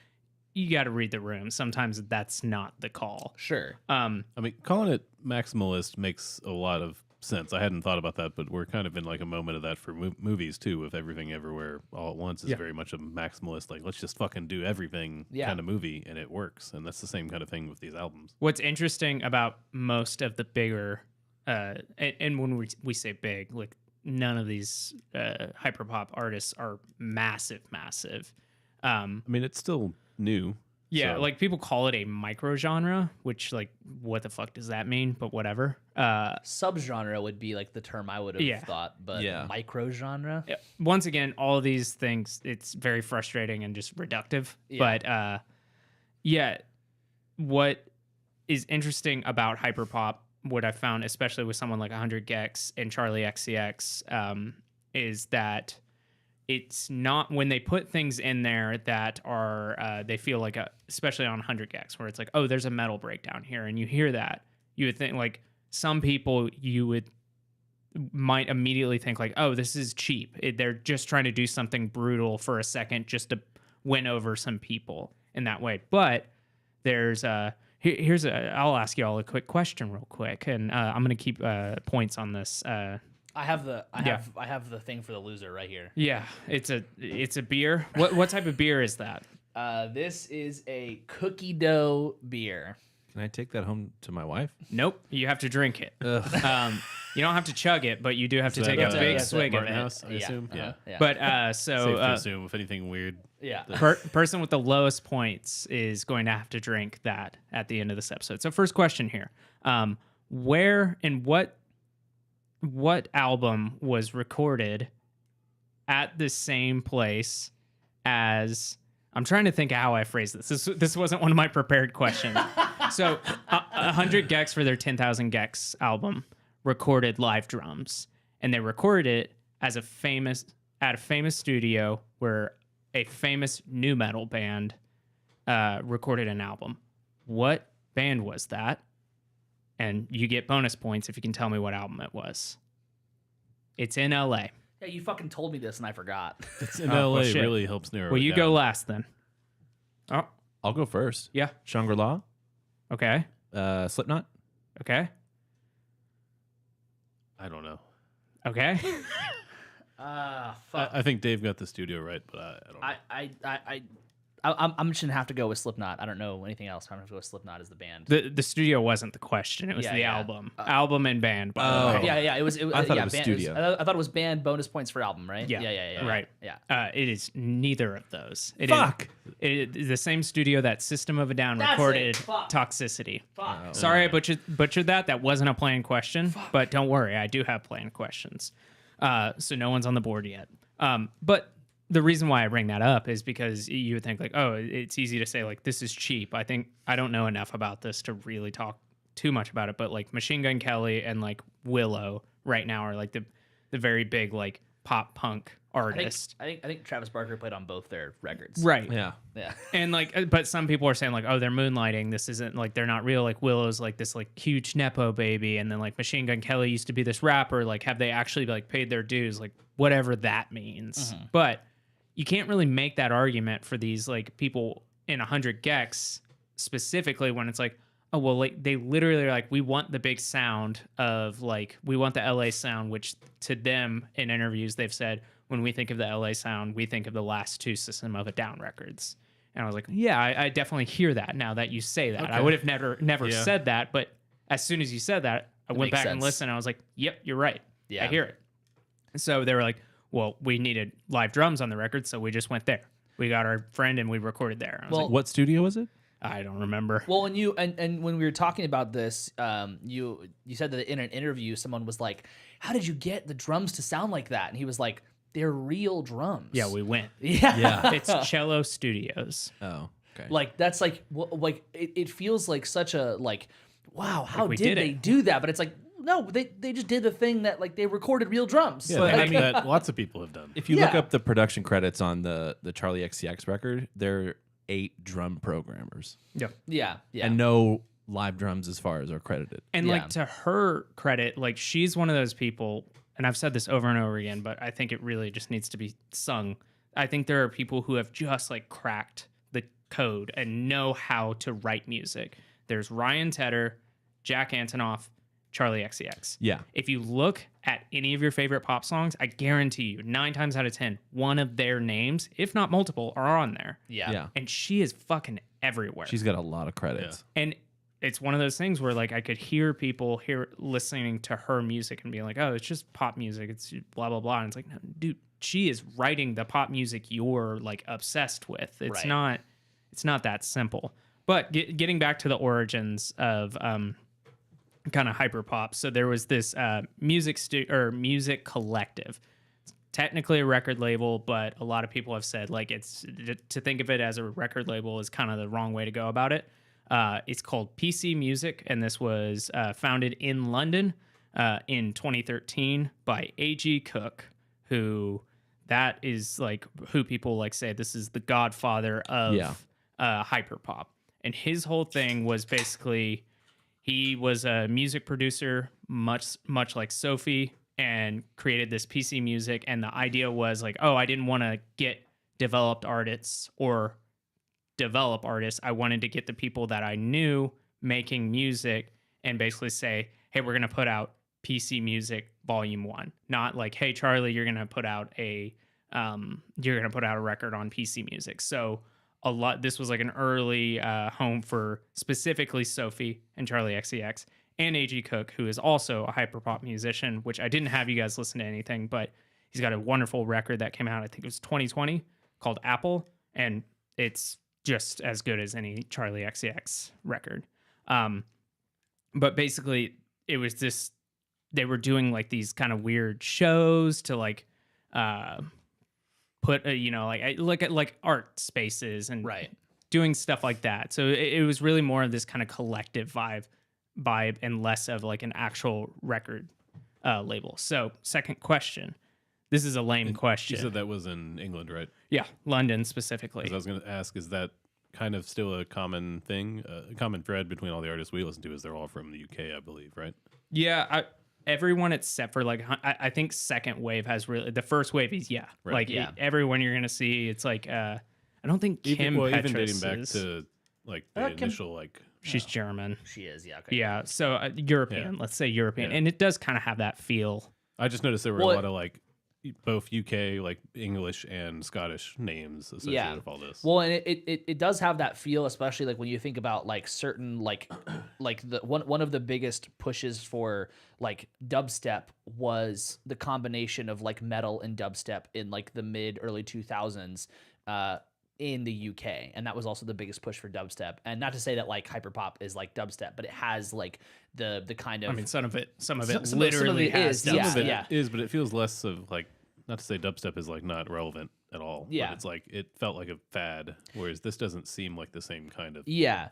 you got to read the room. Sometimes that's not the call. Sure. I mean, calling it maximalist makes a lot of sense. I hadn't thought about that, but we're kind of in like a moment of that for movies too, with Everything Everywhere All at Once is very much a maximalist, like let's just fucking do everything kind of movie, and it works. And that's the same kind of thing with these albums. What's interesting about most of the bigger, and when we say big, like none of these hyperpop artists are massive. I mean, it's still new. Yeah, so. like people call it a micro genre, which like what the fuck does that mean? But whatever. Subgenre would be like the term I would have thought, but micro genre. Once again, all of these things, it's very frustrating and just reductive. Yeah. But what is interesting about hyperpop, what I found, especially with someone like 100 gex and Charlie XCX, is that it's not when they put things in there that are they feel like especially on 100 gex where it's like, oh, there's a metal breakdown here, and you hear that, you would think like some people might immediately think like, oh, this is cheap. They're just trying to do something brutal for a second just to win over some people in that way. But there's I'll ask you all a quick question real quick, and I'm gonna keep points on this. I have the thing for the loser right here. Yeah, it's a beer. What type of beer is that? This is a cookie dough beer. Can I take that home to my wife? Nope, you have to drink it. You don't have to chug it, but you do have to take a big swig of it. House, I assume. Yeah. But Safe to assume if anything weird. Yeah. Person with the lowest points is going to have to drink that at the end of this episode. So first question here: where and what album was recorded at the same place as? I'm trying to think of how I phrased this. This wasn't one of my prepared questions. So 100 gex for their 10,000 gex album recorded live drums, and they recorded it at a famous studio where a famous nu metal band recorded an album. What band was that? And you get bonus points if you can tell me what album it was. It's in LA. Yeah, you fucking told me this and I forgot. It's in LA. Well, shit. Really helps narrow. Well, it you down. go last then. Oh, I'll go first. yeah. Shangri-La, Okay. Slipknot. Okay. I don't know. Okay. Fuck. I think Dave got the studio right, but I don't know. I'm just gonna have to go with Slipknot. I don't know anything else. I'm gonna have to go with Slipknot as the band. The studio wasn't the question. It was Yeah, the yeah. album. Album and band. By the way. Yeah. It was. I thought it was band, studio. I thought it was band bonus points for album, right? Yeah. Yeah. Right. Yeah. It is neither of those. Fuck. It is the same studio that System of a Down That's recorded it. Fuck. Toxicity. Fuck. Sorry, I butchered that. That wasn't a planned question, but don't worry, I do have planned questions. So no one's on the board yet. But the reason why I bring that up is because you would think like, oh, it's easy to say like this is cheap. I think I don't know enough about this to really talk too much about it, but like Machine Gun Kelly and like Willow right now are like the very big like pop punk artist. I think Travis Barker played on both their records. Right. Yeah. Yeah. And like, but some people are saying like, oh, they're moonlighting. This isn't like, they're not real. Like Willow's like this like huge Nepo baby. And then like Machine Gun Kelly used to be this rapper. Like, have they actually like paid their dues? Like whatever that means. Mm-hmm. But you can't really make that argument for these like people in 100 gex specifically when it's like, oh, well, like they literally are like, we want the big sound of like, we want the LA sound, which to them in interviews, they've said, when we think of the LA sound, we think of the last two System of a Down records. And I was like, yeah, I definitely hear that now that you say that. Okay. I would have never Yeah. said that. But as soon as you said that, I went makes back and sense. listened. And I was like, yep, you're right. Yeah. I hear it. So they were like, well, we needed live drums on the record. So we just went there. We got our friend and we recorded there. I was Well- like, What studio was it? I don't remember. Well, when you and when we were talking about this, you said that in an interview, someone was like, "How did you get the drums to sound like that?" And he was like, they're real drums. Yeah, we went. Yeah. It's Cello Studios. Oh, okay. Like that's like it feels like such a like wow, how we did did they it. do that? But it's like no, they just did the thing that like they recorded real drums. Yeah, Like, I mean that lots of people have done. If you look Yeah. up the production credits on the Charlie XCX record, they're 8 drum programmers yeah. and no live drums as far as are credited. And Yeah. like to her credit, like she's one of those people, and I've said this over and over again, but I think it really just needs to be sung. I think there are people who have just like cracked the code and know how to write music. There's Ryan Tedder, Jack Antonoff, Charlie XCX. Yeah. If you look at any of your favorite pop songs, I guarantee you 9 times out of 10, one of their names, if not multiple, are on there. Yeah. And she is fucking everywhere. She's got a lot of credits. And it's one of those things where like I could hear people listening to her music and being like, oh, it's just pop music. It's blah, blah, blah. And it's like, no, dude, she is writing the pop music you're like obsessed with. It's Right. not that simple. But getting back to the origins of kind of hyperpop. So there was this music collective. It's technically a record label, but a lot of people have said like it's to think of it as a record label is kind of the wrong way to go about it. It's called PC Music, and this was founded in London in 2013 by A.G. Cook, who that is like who people like say this is the godfather of hyperpop. And his whole thing was basically he was a music producer, much like Sophie, and created this PC Music. And the idea was like, oh, I didn't want to get developed artists or develop artists. I wanted to get the people that I knew making music and basically say, hey, we're going to put out PC Music Volume 1. Not like, hey, Charlie, you're going to put out a record on PC Music. So this was like an early home for specifically Sophie and Charlie XCX and A.G. Cook, who is also a hyperpop musician, which I didn't have you guys listen to anything, but he's got a wonderful record that came out, I think it was 2020, called Apple, and it's just as good as any Charlie XCX record. But basically, it was this, they were doing like these kind of weird shows to like put look at like art spaces and doing stuff like that. So it was really more of this kind of collective vibe and less of like an actual record label. So second question, this is a lame question. You said that was in England, right? Yeah, London specifically. 'Cause I was going to ask, is that kind of still a common thing, a common thread between all the artists we listen to? Is they're all from the UK, I believe, right? Yeah, everyone except for like I think second wave has really, the first wave is everyone you're gonna see. It's like I don't think Kim even Petras dating back is, to like the initial like she's German. She is, yeah. Okay. Yeah, so European, let's say European, and it does kind of have that feel. I just noticed there were a lot of like both UK like English and Scottish names associated with all this. Well, and it does have that feel, especially like when you think about like certain like the one of the biggest pushes for like dubstep was the combination of like metal and dubstep in like the mid early 2000s in the UK, and that was also the biggest push for dubstep. And not to say that like hyperpop is like dubstep, but it has like the kind of, I mean, some of it some literally of it has is, dubstep. Some of it is, but it feels less of like, not to say dubstep is like not relevant at all. Yeah. But it's like it felt like a fad, whereas this doesn't seem like the same kind of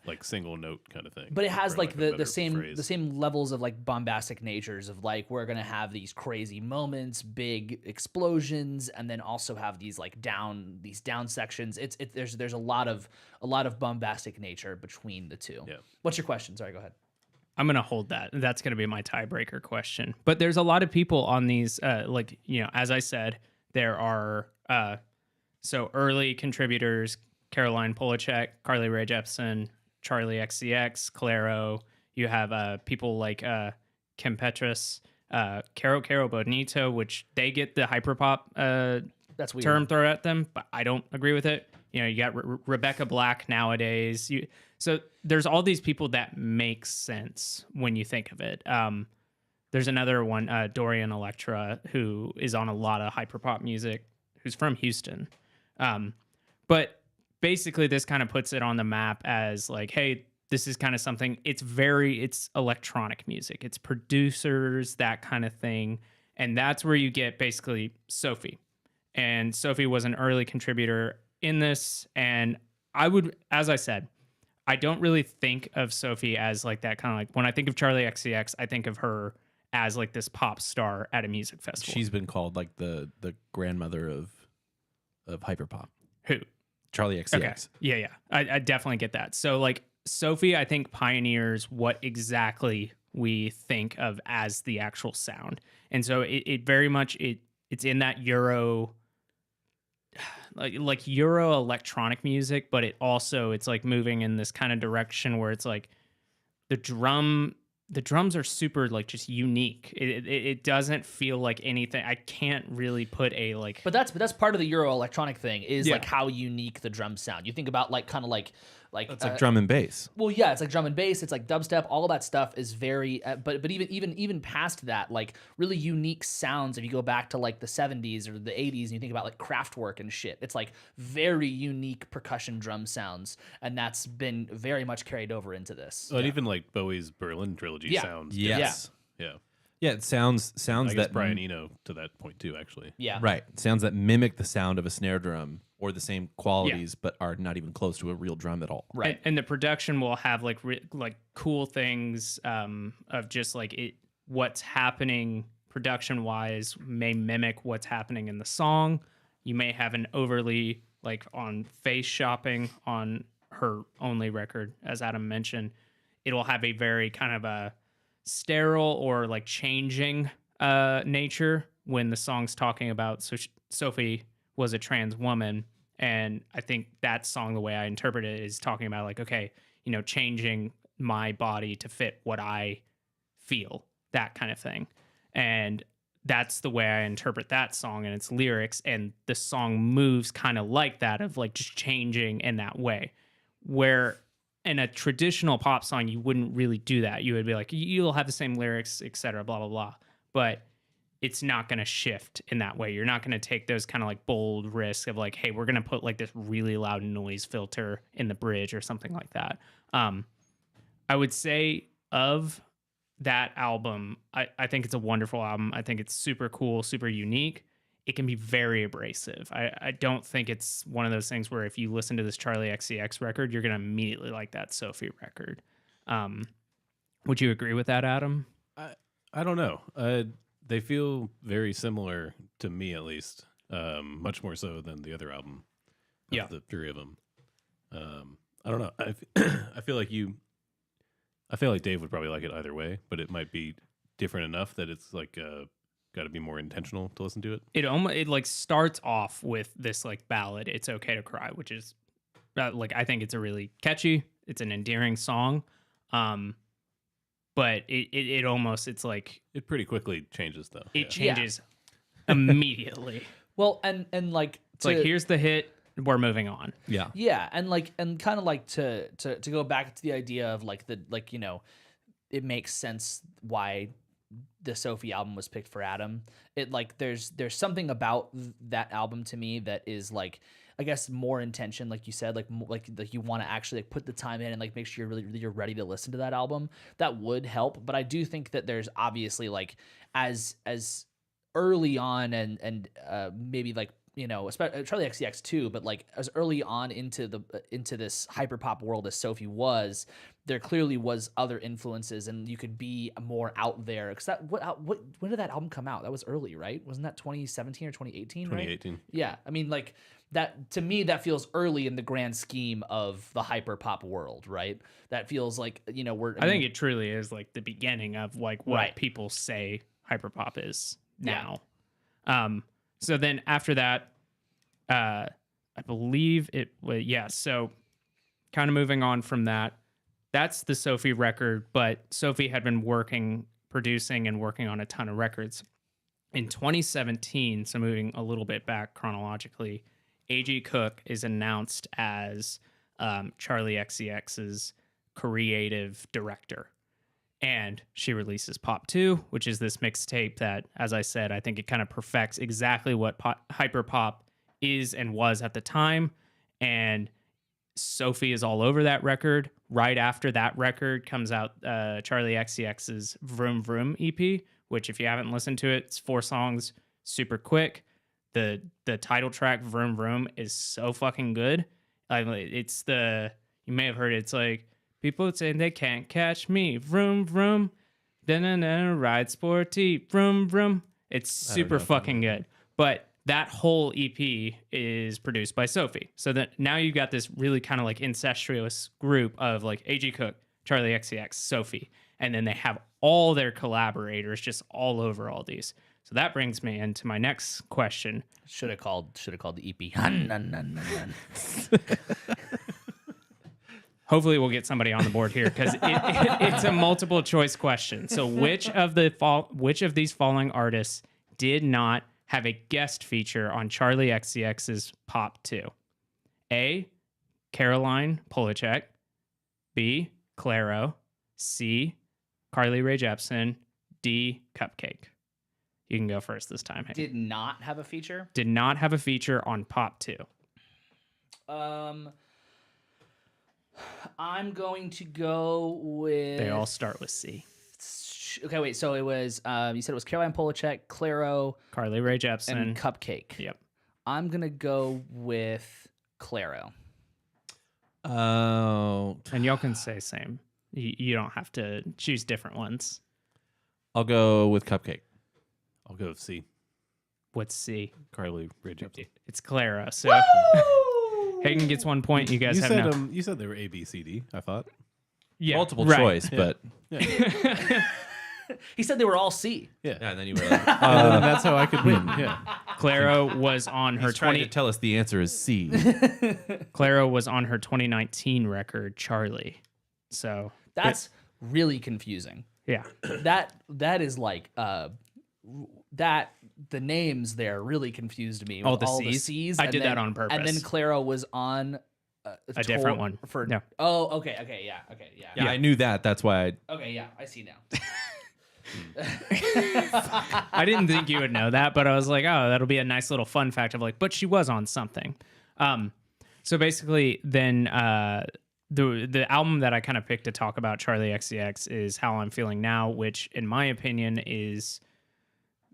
like single note kind of thing. But it has for, like a better the same phrase. levels of like bombastic natures of like we're gonna have these crazy moments, big explosions, and then also have these like down sections. There's a lot of bombastic nature between the two. Yeah. What's your question? Sorry, go ahead. I'm going to hold that. That's going to be my tiebreaker question. But there's a lot of people on these, as I said, there are so early contributors, Caroline Polachek, Carly Rae Jepsen, Charlie XCX, Claro. You have people like Kim Petras, Caro Bonito, which they get the hyperpop That's weird. term thrown at them, but I don't agree with it. You know, you got Rebecca Black nowadays. So there's all these people that make sense when you think of it. There's another one, Dorian Electra, who is on a lot of hyperpop music, who's from Houston. But basically this kind of puts it on the map as like, hey, this is kind of something, it's electronic music. It's producers, that kind of thing. And that's where you get basically Sophie. and Sophie was an early contributor in this. And I would, as I said, I don't really think of Sophie as like that kind of like when I think of Charlie XCX, I think of her as like this pop star at a music festival. She's been called like the grandmother of hyperpop. Who? Charlie XCX. Okay. Yeah. I definitely get that. So like Sophie, I think pioneers what exactly we think of as the actual sound. And so it very much it's in that Euro like Euro electronic music, but it's like moving in this kind of direction where it's like the drums are super like just unique. It doesn't feel like anything. I can't really put a like. But that's part of the Euro electronic thing is like how unique the drums sound. You think about like kind of like it's like drum and bass. Well, yeah, it's like drum and bass. It's like dubstep. All of that stuff is very, but even past that, like really unique sounds. If you go back to like the 70s or the 80s, and you think about like Kraftwerk and shit, it's like very unique percussion drum sounds, and that's been very much carried over into this. And even like Bowie's Berlin trilogy sounds. Yes. Yeah. Yeah, it sounds I guess that Brian Eno to that point too, actually. Yeah. right. Sounds that mimic the sound of a snare drum or the same qualities, but are not even close to a real drum at all. Right. And the production will have like like cool things of just like what's happening production wise may mimic what's happening in the song. You may have an overly like on Face Shopping on her only record, as Adam mentioned. It'll have a very kind of a sterile or like changing nature when the song's talking about Sophie was a trans woman. And I think that song, the way I interpret it, is talking about like, okay, changing my body to fit what I feel, that kind of thing. And that's the way I interpret that song and its lyrics. And the song moves kind of like that, of like just changing in that way, where in a traditional pop song, you wouldn't really do that. You would be like, you'll have the same lyrics, etc., blah, blah, blah. But it's not going to shift in that way. You're not going to take those kind of like bold risks of like, hey, we're going to put like this really loud noise filter in the bridge or something like that. I would say of that album, I think it's a wonderful album. I think it's super cool, super unique. It can be very abrasive. I don't think it's one of those things where if you listen to this Charlie XCX record, you're going to immediately like that Sophie record. Would you agree with that, Adam? I don't know. They feel very similar to me, at least. Much more so than the other album. The three of them. I don't know. I feel like Dave would probably like it either way, but it might be different enough that it's like got to be more intentional to listen to it. It like starts off with this like ballad, "It's Okay to Cry," which is like I think it's a really catchy, it's an endearing song. But it almost, it's like it pretty quickly changes though. It changes immediately. Well, and like it's like here's the hit, we're moving on. Yeah, and kind of like to go back to the idea of like it makes sense why the Sophie album was picked for Adam. It like there's something about that album to me that is like, I guess, more intention, like you said, like you want to actually like put the time in and like make sure you're ready to listen to that album. That would help, but I do think that there's obviously like as early on and maybe like especially Charlie XCX too, but like as early on into this hyperpop world as Sophie was, there clearly was other influences, and you could be more out there. Because when did that album come out? That was early, right? Wasn't that 2017 or 2018? 2018. Right? Yeah, I mean, like that to me, that feels early in the grand scheme of the hyperpop world, right? That feels like I think it truly is like the beginning of like what people say hyperpop is now. Yeah. So then after that, I believe it was, so kind of moving on from that, that's the Sophie record, but Sophie had been producing and working on a ton of records. In 2017, so moving a little bit back chronologically, A.G. Cook is announced as Charlie XCX's creative director. And she releases Pop 2, which is this mixtape that, as I said, I think it kind of perfects exactly what hyperpop is and was at the time. And Sophie is all over that record. Right after that record comes out Charlie XCX's Vroom Vroom EP, which if you haven't listened to it, it's 4 songs, super quick. The title track Vroom Vroom is so fucking good. It's you may have heard it. It's like people saying they can't catch me. Vroom vroom. Da-na-na, ride sporty. Vroom vroom. It's super fucking good. But that whole EP is produced by Sophie. So that now you've got this really kind of like incestuous group of like A.G. Cook, Charlie XCX, Sophie. And then they have all their collaborators just all over all these. So that brings me into my next question. Should have called the EP. Hopefully we'll get somebody on the board here because it's a multiple choice question. So which of these following artists did not have a guest feature on Charlie XCX's Pop 2? A, Caroline Polachek. B, Clairo. C, Carly Rae Jepsen. D, Cupcake. You can go first this time. Hey. Did not have a feature? Did not have a feature on Pop 2. I'm going to go with... They all start with C. Okay, wait. So it was, you said it was Caroline Polachek, Clairo, Carly Rae Jepsen, and Cupcake. Yep. I'm going to go with Clairo. Oh. And y'all can say same. You don't have to choose different ones. I'll go with Cupcake. I'll go with C. What's C? Carly Rae Jepsen. It's Clara. So Hagen gets 1 point. You guys have no. You said they were A, B, C, D. I thought. Yeah, multiple right. choice, but He said they were all C. Yeah. and then you were like, that's how I could win. Yeah. Clara was on her he's trying to tell us the answer is C. Clara was on her 2019 record, Charlie. So That's really confusing. yeah. That is like that the names there really confused me. Oh, with the all C's? the C's. I and did then- that on purpose. And then Clairo was on A different one. for. No. Oh, okay, yeah. Yeah, I knew that. That's why Okay, yeah, I see now. I didn't think you would know that, but I was like, oh, that'll be a nice little fun fact of like, but she was on something. So basically, then the album that I kind of picked to talk about Charlie XCX is How I'm Feeling Now, which in my opinion is,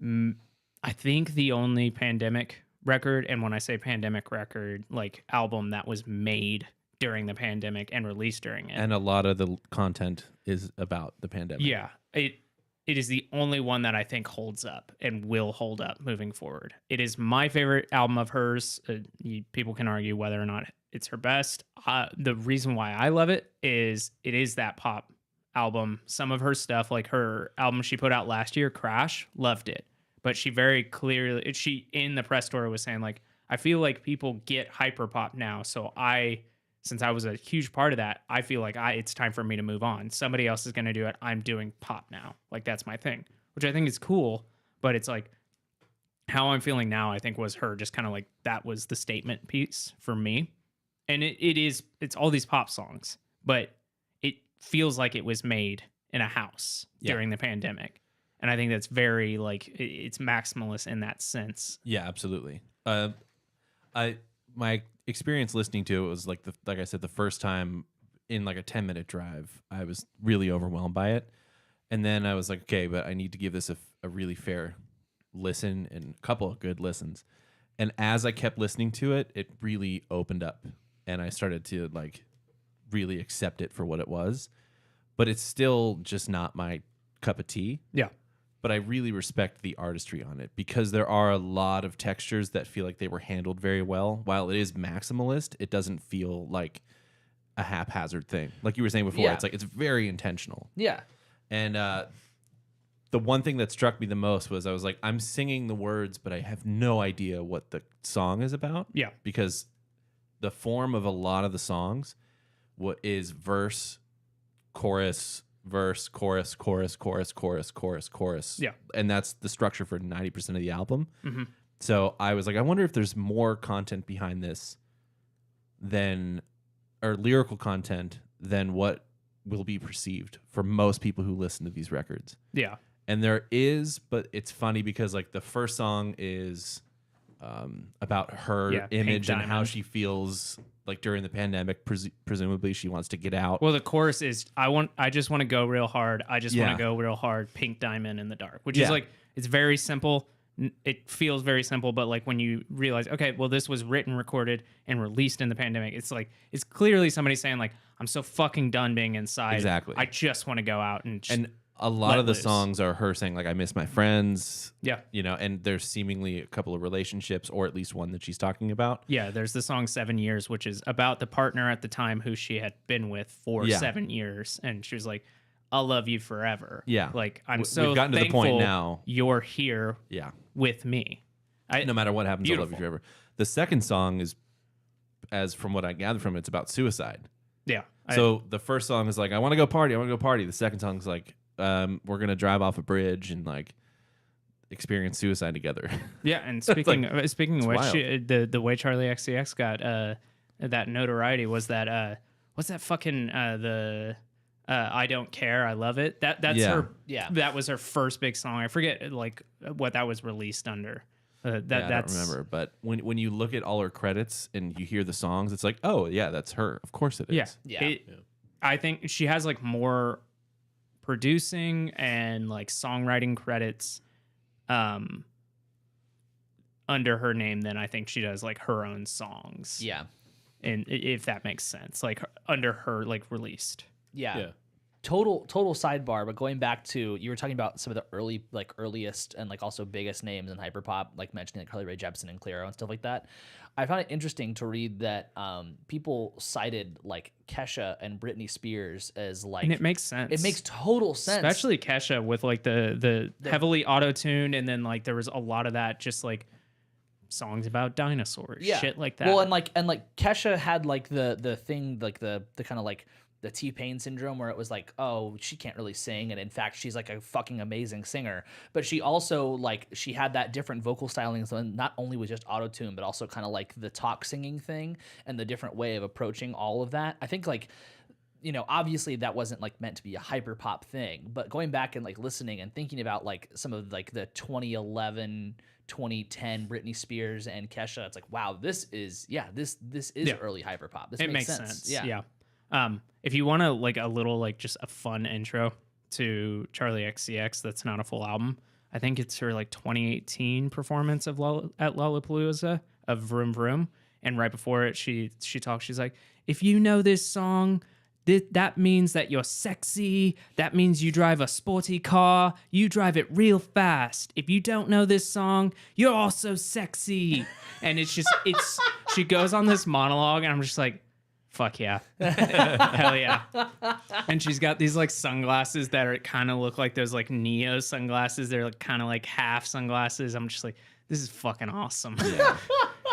I think the only pandemic record, and when I say pandemic record, like album that was made during the pandemic and released during it. and a lot of the content is about the pandemic. Yeah, it is the only one that I think holds up and will hold up moving forward. It is my favorite album of hers. People can argue whether or not it's her best. The reason why I love it is that pop album. Some of her stuff, like her album she put out last year, Crash, loved it. But she very clearly, she in the press tour was saying like, I feel like people get hyperpop now. So since I was a huge part of that, I feel like it's time for me to move on. Somebody else is going to do it. I'm doing pop now. Like, that's my thing, which I think is cool. But it's like, How I'm Feeling Now, I think, was her just kind of like, that was the statement piece for me. And it's all these pop songs, but it feels like it was made in a house during the pandemic. And I think that's very, like, it's maximalist in that sense. Yeah, absolutely. My experience listening to it was like I said, the first time in like a 10-minute drive, I was really overwhelmed by it. And then I was like, okay, but I need to give this a really fair listen and a couple of good listens. And as I kept listening to it, it really opened up and I started to like really accept it for what it was. But it's still just not my cup of tea. Yeah. But I really respect the artistry on it because there are a lot of textures that feel like they were handled very well. While it is maximalist, it doesn't feel like a haphazard thing. Like you were saying before, it's like it's very intentional. Yeah. And the one thing that struck me the most was I was like, I'm singing the words, but I have no idea what the song is about. Yeah. Because the form of a lot of the songs is verse, chorus, verse, chorus, chorus, chorus, chorus, chorus, chorus. Yeah. And that's the structure for 90% of the album. Mm-hmm. So I was like, I wonder if there's more content behind this or lyrical content than what will be perceived for most people who listen to these records. Yeah. And there is, but it's funny because like the first song is about her image and how she feels like during the pandemic. Presumably she wants to get out. Well, the chorus is I just want to go real hard. I just want to go real hard. Pink diamond in the dark, which is like, it's very simple, it feels very simple, but like when you realize, okay, well, this was written, recorded, and released in the pandemic, it's like it's clearly somebody saying like, I'm so fucking done being inside. Exactly. I just want to go out and a lot of the songs are her saying like, I miss my friends. Yeah. You know, and there's seemingly a couple of relationships, or at least one that she's talking about. Yeah, there's the song 7 Years, which is about the partner at the time who she had been with for 7 years. And she was like, I'll love you forever. Yeah. Like, I'm We've so gotten to the point thankful now. you're here Yeah. with me. No matter what happens, I'll love you Beautiful. forever. The second song is, as from what I gather from it, it's about suicide. Yeah. So the first song is like, I want to go party. I want to go party. The second song is like, we're going to drive off a bridge and like experience suicide together. Yeah, and speaking of which, wild. the way Charlie XCX got that notoriety was that what's that fucking the I Don't Care, I Love It. That's her. Yeah. That was her first big song. I forget like what that was released under. I don't remember. But when you look at all her credits and you hear the songs, it's like, oh yeah, that's her. Of course it is. Yeah. I think she has like more producing and like songwriting credits under her name than I think she does like her own songs. Yeah. And if that makes sense, like under her like released. Yeah. Total sidebar, but going back to, you were talking about some of the earliest and like also biggest names in hyperpop, like mentioning like Carly Rae Jepsen and Clairo and stuff like that. I found it interesting to read that people cited like Kesha and Britney Spears as like, And it makes sense. it makes total sense, especially Kesha with like the heavily auto-tuned, and then like there was a lot of that just like songs about dinosaurs, shit like that. Well, and like Kesha had like the thing, like the kind of like the T-Pain syndrome, where it was like, oh, she can't really sing, and in fact she's like a fucking amazing singer. But she also like, she had that different vocal styling, so not only was just auto-tune, but also kind of like the talk singing thing and the different way of approaching all of that. I think like, you know, obviously that wasn't like meant to be a hyper pop thing, but going back and like listening and thinking about like some of like the 2011 2010 Britney Spears and Kesha, it's like, wow, this is early hyper pop. This makes sense. Yeah. If you want to like a little like just a fun intro to Charlie XCX that's not a full album, I think it's her like 2018 performance of at Lollapalooza of Vroom Vroom, and right before it she talks, she's like, if you know this song, that means that you're sexy. That means you drive a sporty car. You drive it real fast. If you don't know this song, you're also sexy. And it's she goes on this monologue, and I'm just like, fuck yeah. Hell yeah. And she's got these like sunglasses that are kind of look like those like Neo sunglasses. They're like kind of like half sunglasses. I'm just like, this is fucking awesome. Yeah.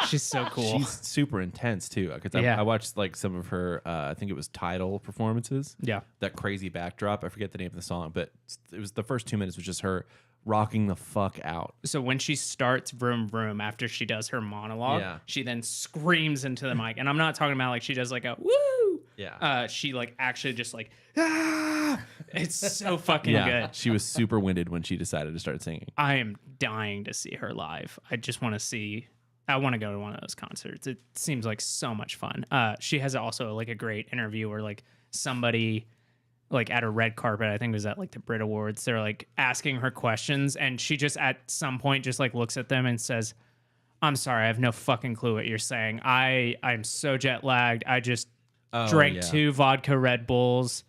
She's so cool. She's super intense too. Because I watched like some of her, I think it was Tidal performances. Yeah. That crazy backdrop. I forget the name of the song, but it was the first 2 minutes was just her rocking the fuck out. So when she starts Vroom Vroom after she does her monologue, she then screams into the mic. And I'm not talking about like she does like a woo. Yeah. She like actually just like, ah! It's so fucking good. She was super winded when she decided to start singing. I am dying to see her live. I just want to see. I want to go to one of those concerts. It seems like so much fun. She has also like a great interview where like somebody like at a red carpet, I think it was at like the Brit Awards, they're like asking her questions, and she just at some point just like looks at them and says, I'm sorry, I have no fucking clue what you're saying. I'm so jet lagged. I just drank 2 vodka Red Bulls.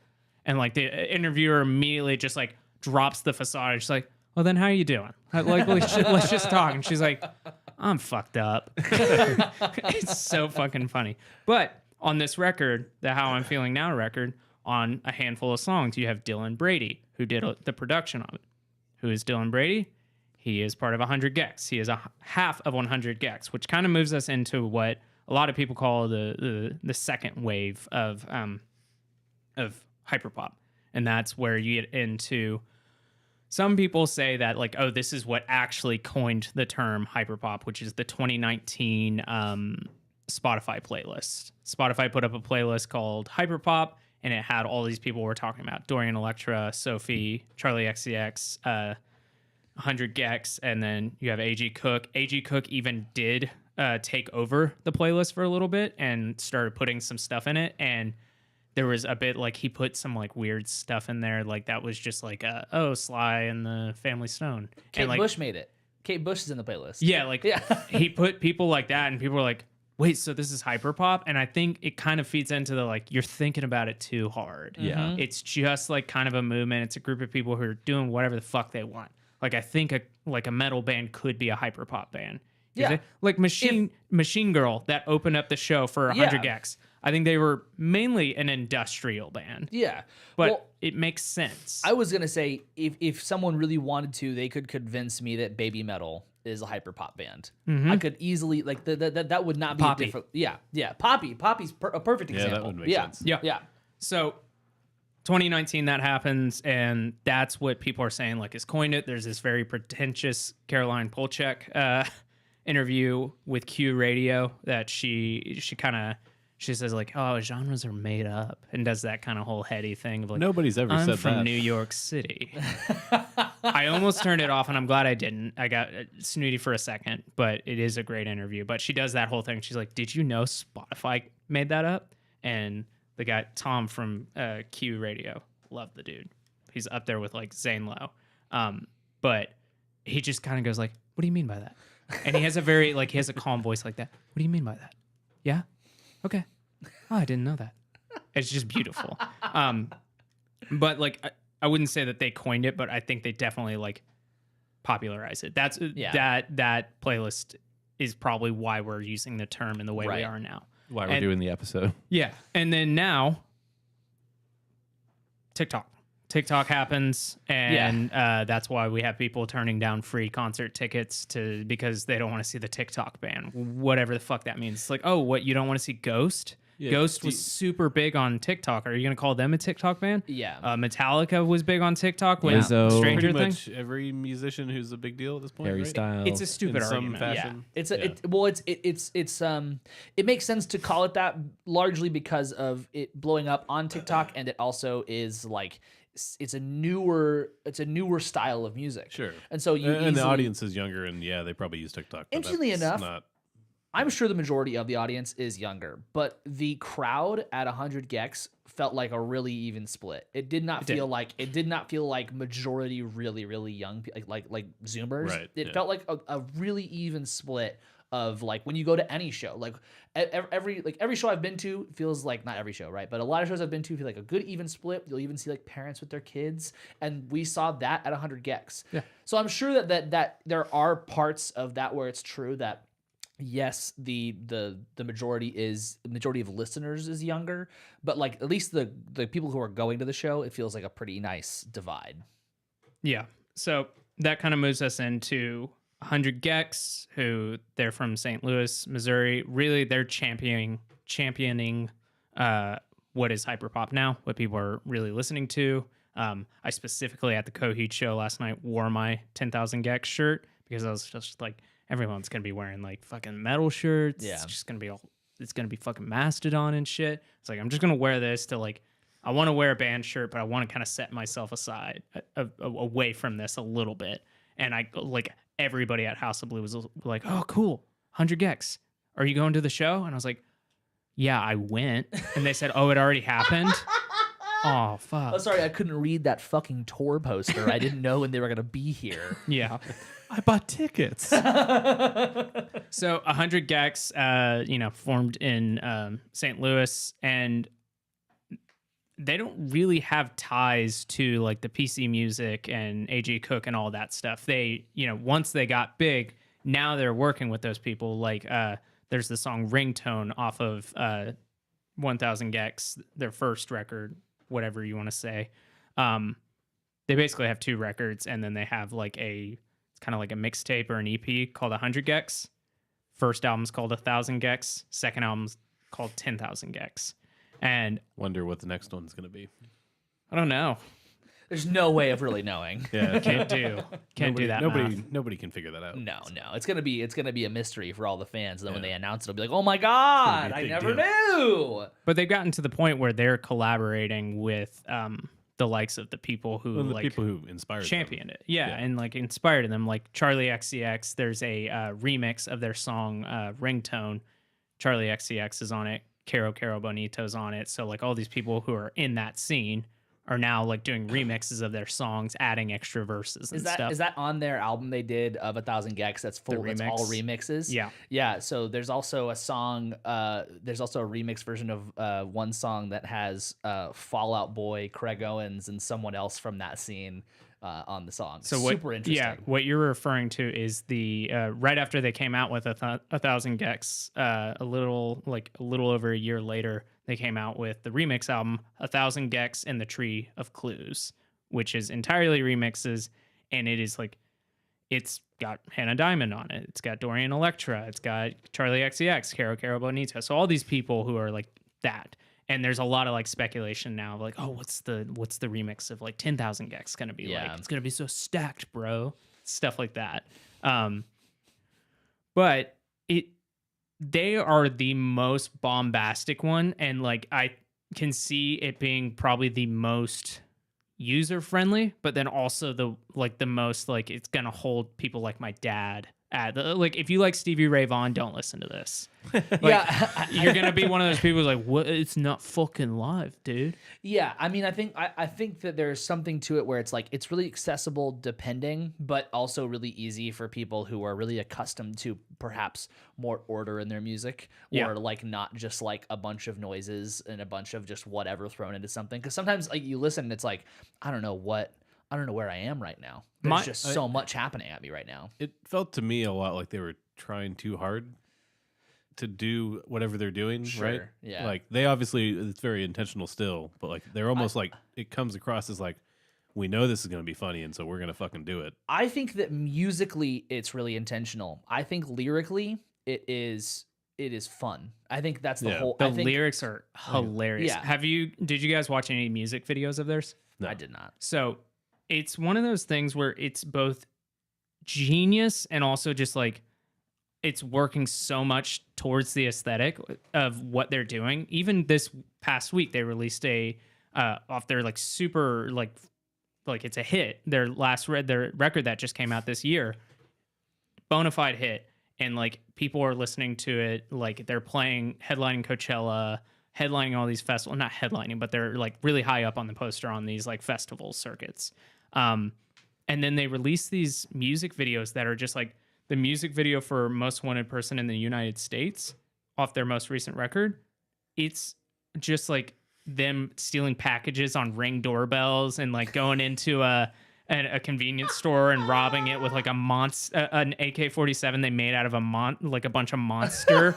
And like the interviewer immediately just like drops the facade. She's like, well, then how are you doing? Like, let's just talk. And she's like, I'm fucked up. It's so fucking funny. But on this record, the How I'm Feeling Now record, on a handful of songs, you have Dylan Brady, who did the production of it. Who is Dylan Brady? He is part of 100 Gex. He is a half of 100 Gex, which kind of moves us into what a lot of people call the second wave of hyperpop. And that's where you get into, some people say that like, oh, this is what actually coined the term hyperpop, which is the 2019 Spotify playlist. Spotify put up a playlist called Hyperpop, and it had all these people we're talking about: Dorian Electra, Sophie, Charlie XCX, 100 Gex, and then you have A.G. Cook. A.G. Cook even did take over the playlist for a little bit and started putting some stuff in it, and there was a bit like he put some like weird stuff in there, like that was just like Sly and the Family Stone. Kate and, like, Bush made it. Kate Bush is in the playlist. Yeah, like Yeah. he put people like that, and people were like, "Wait, so this is hyperpop?" And I think it kind of feeds into the like you're thinking about it too hard. Yeah. It's just like kind of a movement. It's a group of people who are doing whatever the fuck they want. Like I think a metal band could be a hyperpop band. Yeah. Like Machine Girl that opened up the show for 100 Gex. I think they were mainly an industrial band. Yeah. But Well, it makes sense. I was going to say, if someone really wanted to, they could convince me that Baby Metal is a hyperpop band. I could easily, like, that would not be Poppy. a different... Yeah, yeah. Poppy's a perfect Yeah, example. that would make sense. Yeah. Yeah. So 2019 that happens, and that's what people are saying like is coined it. There's this very pretentious Caroline Polchek interview with Q Radio that she says like, oh, genres are made up, and does that kind of whole heady thing of like, Nobody's ever I'm said from that. New York City. I almost turned it off, and I'm glad I didn't. I got snooty for a second, but it is a great interview. But she does that whole thing. She's like, did you know Spotify made that up? And the guy, Tom from Q Radio, love the dude. He's up there with like Zane Lowe. But he just kind of goes like, what do you mean by that? And he has a calm voice like that. What do you mean by that? Yeah? Okay. Oh, I didn't know that. It's just beautiful. But like, I wouldn't say that they coined it, but I think they definitely like popularized it. That's that playlist is probably why we're using the term in the way we are now. Why we're doing the episode. Yeah. And then now TikTok happens, and that's why we have people turning down free concert tickets because they don't want to see the TikTok ban, whatever the fuck that means. It's like, oh, what, you don't want to see Ghost? Yeah, Ghost was super big on TikTok. Are you going to call them a TikTok band? Yeah. Metallica was big on TikTok when Lizzo. Stranger Pretty Things. much every musician who's a big deal at this point. Harry right? Styles. It's a stupid In some argument. fashion. It makes sense to call it that largely because of it blowing up on TikTok, and it also is like it's a newer style of music. Sure. And so and the audience is younger, and yeah, they probably use TikTok. but Interestingly that's enough, not, I'm sure the majority of the audience is younger, but the crowd at 100 Gex felt like a really even split. It did not feel like majority really young like Zoomers. Right, It felt like a really even split of like when you go to any show. Like every show I've been to feels like, not every show, right? But a lot of shows I've been to feel like a good even split. You'll even see like parents with their kids, and we saw that at 100 Gex. Yeah. So I'm sure that there are parts of that where it's true that yes, the majority of listeners is younger, but like at least the people who are going to the show, it feels like a pretty nice divide. Yeah. So that kind of moves us into 100 Gex, who they're from St. Louis, Missouri. Really, they're championing what is hyperpop now, what people are really listening to. I specifically at the Coheed show last night wore my 10,000 Gex shirt because I was just like, everyone's gonna be wearing like fucking metal shirts. Yeah. It's just gonna be it's gonna be fucking Mastodon and shit. It's like I'm just gonna wear this to like, I want to wear a band shirt, but I want to kind of set myself aside away from this a little bit. And I like everybody at House of Blue was like, "Oh, cool, 100 Gex. Are you going to the show?" And I was like, "Yeah, I went." And they said, "Oh, it already happened." Oh fuck. Oh, sorry, I couldn't read that fucking tour poster. I didn't know when they were gonna be here. Yeah. I bought tickets. So 100 Gex, formed in St. Louis, and they don't really have ties to like the PC music and AG Cook and all that stuff. They, once they got big, now they're working with those people. Like there's the song Ringtone off of 1000 Gex, their first record, whatever you want to say. They basically have two records, and then they have like it's kind of like a mixtape or an EP called 100 Gex. First album's called 1000 Gex. Second album's called 10,000 Gex. And wonder what the next one's going to be. I don't know. There's no way of really knowing. Yeah, Can't do that. Nobody can figure that out. No. It's gonna be a mystery for all the fans. And then when they announce it, it'll be like, oh my god, I never knew. But they've gotten to the point where they're collaborating with the likes of the people who people who inspired championed them. it. Yeah, and like inspired them. Like Charlie XCX, there's a remix of their song Ringtone. Charlie XCX is on it. Caro Bonito's on it. So like all these people who are in that scene are now like doing remixes of their songs, adding extra verses and stuff. Is that on their album they did of 1,000 Gex? That's full. That's all remixes. Yeah. Yeah. So there's also a song. There's also a remix version of one song that has Fallout Boy, Craig Owens, and someone else from that scene on the song. So super interesting. Yeah. What you're referring to is the right after they came out with 1,000 Gex, a little over a year later, they came out with the remix album 1,000 Gex and the Tree of Clues, which is entirely remixes, and it is like, it's got Hannah Diamond on it, it's got Dorian Electra, it's got Charlie XCX, Caro Bonita, so all these people who are like that. And there's a lot of like speculation now of like, oh, what's the remix of like 10,000 Gex gonna be like? It's gonna be so stacked, bro. Stuff like that. But they are the most bombastic one, and like I can see it being probably the most user friendly, but then also the most like it's gonna hold people like my dad. Like if you like Stevie Ray Vaughan, don't listen to this. Like, you're gonna be one of those people who's like, "What? It's not fucking live, dude." Yeah, I mean, I think that there's something to it where it's like it's really accessible, depending, but also really easy for people who are really accustomed to perhaps more order in their music, or like not just like a bunch of noises and a bunch of just whatever thrown into something. Because sometimes like you listen, and it's like I don't know where I am right now. There's just so much happening at me right now. It felt to me a lot like they were trying too hard to do whatever they're doing, right? Yeah. Like they obviously, it's very intentional still, but like they're almost like it comes across as like, we know this is going to be funny, and so we're going to fucking do it. I think that musically it's really intentional. I think lyrically it is fun. I think that's the whole. The lyrics are hilarious. Yeah. Did you guys watch any music videos of theirs? No. I did not. So it's one of those things where it's both genius and also just like it's working so much towards the aesthetic of what they're doing. Even this past week, they released a off their like super like it's a hit. Their record that just came out this year, bona fide hit, and like people are listening to it. Like they're headlining Coachella, headlining all these festivals. Not headlining, but they're like really high up on the poster on these like festival circuits. And then they release these music videos that are just like the music video for Most Wanted Person in the United States off their most recent record. It's just like them stealing packages on Ring doorbells and like going into a convenience store and robbing it with like an AK-47 they made out of a bunch of Monster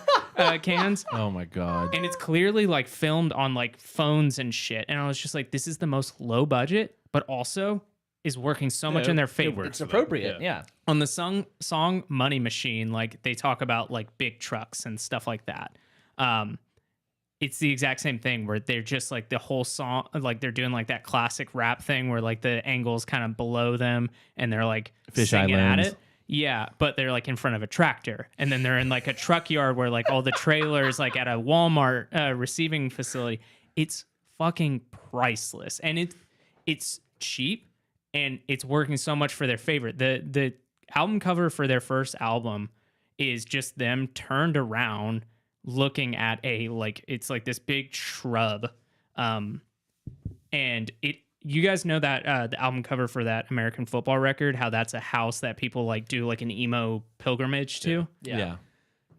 cans. Oh my God. And it's clearly like filmed on like phones and shit. And I was just like, this is the most low budget, but also is working so much in their favor. It's appropriate, yeah. On the song Money Machine, like they talk about like big trucks and stuff like that. It's the exact same thing where they're just like the whole song, like they're doing like that classic rap thing where like the angle's kind of below them and they're like singing at it. Yeah, but they're like in front of a tractor, and then they're in like a truck yard where like all the trailers like at a Walmart receiving facility. It's fucking priceless, and it's cheap, and it's working so much for their favor. The album cover for their first album is just them turned around looking at it's like this big shrub, and you guys know that the album cover for that American football record, how that's a house that people like do like an emo pilgrimage to. Yeah.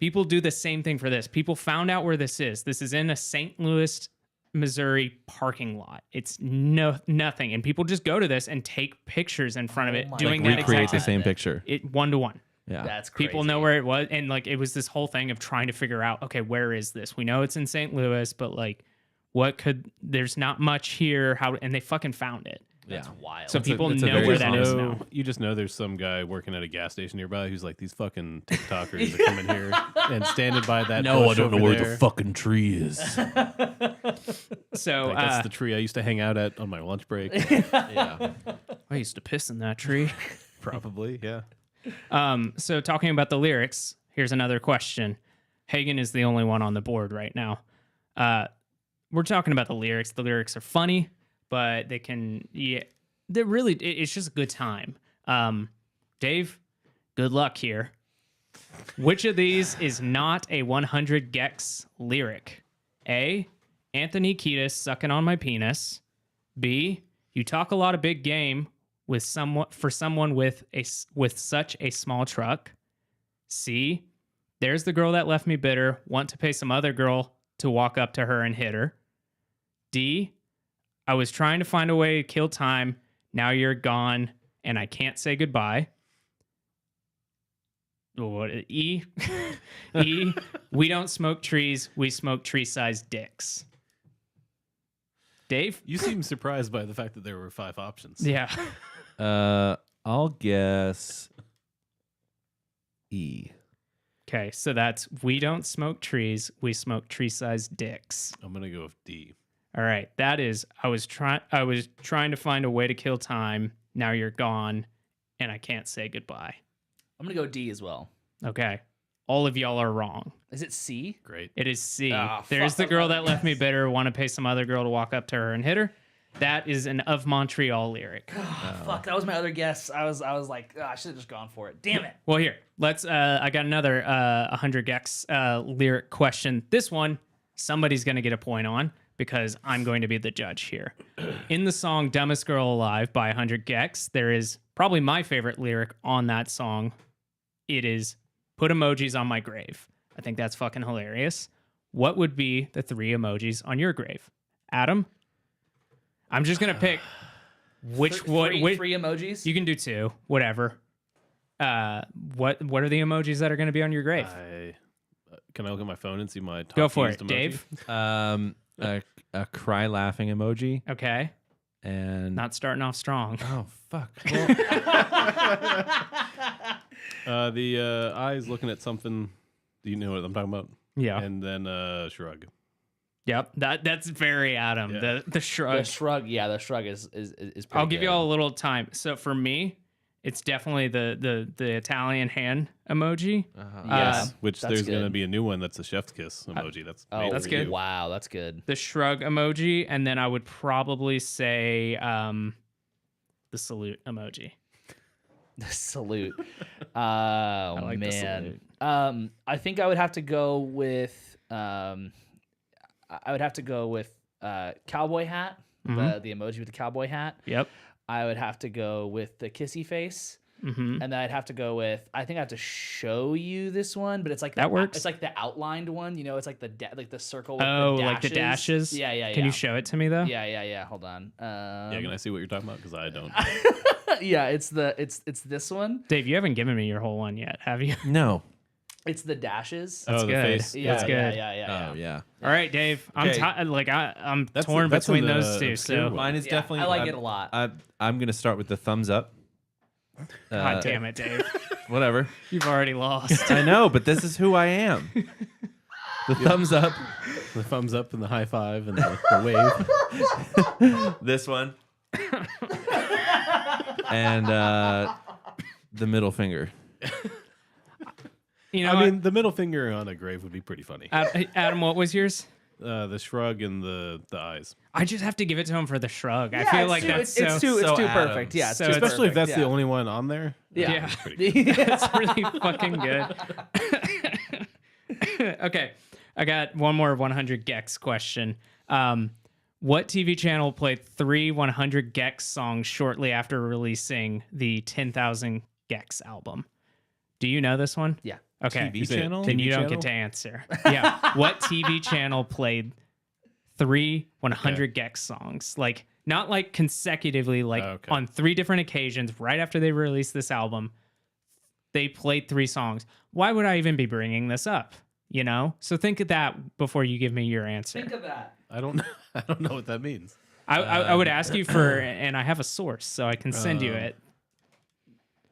People do the same thing for this. People found out where this is. This is in a St. Louis, Missouri parking lot. It's nothing, and people just go to this and take pictures in front of it, doing like that recreate exact the same picture. It 1-to-1. Yeah, that's crazy. People know where it was, and like it was this whole thing of trying to figure out, okay, where is this? We know it's in St. Louis, but like, there's not much here. And they fucking found it. That's wild. So people know where that is now. You just know there's some guy working at a gas station nearby who's like, these fucking TikTokers are coming here and standing by that. No, I bush don't know over where there. the fucking tree is. So Like, that's the tree I used to hang out at on my lunch break. Yeah. I used to piss in that tree. Probably, yeah. So talking about the lyrics, here's another question. Hagen is the only one on the board right now. We're talking about the lyrics. The lyrics are funny, but they're really, it's just a good time. Dave, good luck here. Which of these is not a 100 Gex lyric? A, Anthony Kiedis sucking on my penis. B, You talk a lot of big game with someone with such a small truck. C, there's the girl that left me bitter. Want to pay some other girl to walk up to her and hit her. D, I was trying to find a way to kill time. Now you're gone and I can't say goodbye. What E? E, we don't smoke trees. We smoke tree-sized dicks. Dave? You seem surprised by the fact that there were 5 options. Yeah. I'll guess E. Okay, so that's we don't smoke trees. We smoke tree-sized dicks. I'm gonna go with D. All right, that is I was trying to find a way to kill time. Now you're gone, and I can't say goodbye. I'm gonna go D as well. Okay, all of y'all are wrong. Is it C? Great. It is C. Oh, There's fuck. the girl that left me bitter. Want to pay some other girl to walk up to her and hit her. That is an Of Montreal lyric. Fuck, that was my other guess. I was like, I should have just gone for it. Damn it. Well, here, let's. I got another 100 Gex lyric question. This one, somebody's gonna get a point on because I'm going to be the judge here. In the song "Dumbest Girl Alive" by 100 Gex, there is probably my favorite lyric on that song. It is "Put emojis on my grave." I think that's fucking hilarious. What would be the 3 emojis on your grave, Adam? I'm just gonna pick which three emojis. you can do 2, whatever. What are the emojis that are going to be on your grave? Can I look at my phone and see my top Go for used it, emoji? Dave. A cry laughing emoji Okay, and not starting off strong. oh fuck. The eyes looking at something. Do you know what I'm talking about? Yeah. And then shrug. Yep. That's very Adam. Yeah. The shrug. The shrug, yeah, the shrug is pretty I'll give good. you all a little time. So for me, it's definitely the Italian hand emoji. Yeah, Which that's there's going to good. be a new one that's a chef's kiss emoji. That's made that's for good. you. Wow, that's good. The shrug emoji, and then I would probably say the salute emoji. The salute. Oh like the man. salute. I think I would have to go with cowboy hat. The emoji with the cowboy hat. Yep. I would have to go with the kissy face. Mm-hmm. And then I'd have to go with. I think I have to show you this one, but it's like That works. It's like the outlined one. You know, it's like the circle. With Oh, the like the dashes. Yeah, yeah, yeah. Can you show it to me though? Yeah. Hold on. Yeah, can I see what you're talking about? Because I don't. Yeah, it's this one. Dave, you haven't given me your whole one yet, have you? No. It's the dashes. Oh, the good. face. Yeah, That's good. Yeah. Oh yeah. All right, Dave. I'm Okay. I'm That's- torn that's between in the those 2. obscure So one. Mine is Yeah, definitely. I like it a lot. I'm gonna start with the thumbs up. God damn it, Dave. Whatever. You've already lost. I know, but this is who I am. The thumbs up. The thumbs up and the high five and the wave. This one. And the middle finger. You know, I mean, the middle finger on a grave would be pretty funny. Adam, what was yours? The shrug and the eyes. I just have to give it to him for the shrug. I Yeah, feel it's like too- that's it's too so perfect. Adams. Yeah, it's So too it's- Especially if perfect, that's the only one on there. Yeah. That's pretty good. It's really fucking good. Okay, I got one more 100 Gex question. What TV channel played 3 100 Gex songs shortly after releasing the 10,000 Gex album? Do you know this one? Yeah. Okay. TV channel? Then you TV don't channel? get to answer. Yeah. What TV channel played 3 100 Gex songs? Like, not like consecutively, like Okay. on 3 different occasions right after they released this album. They played 3 songs. Why would I even be bringing this up? You know? So think of that before you give me your answer. Think of that. I don't know what that means. I would ask you for, and I have a source, so I can send you it.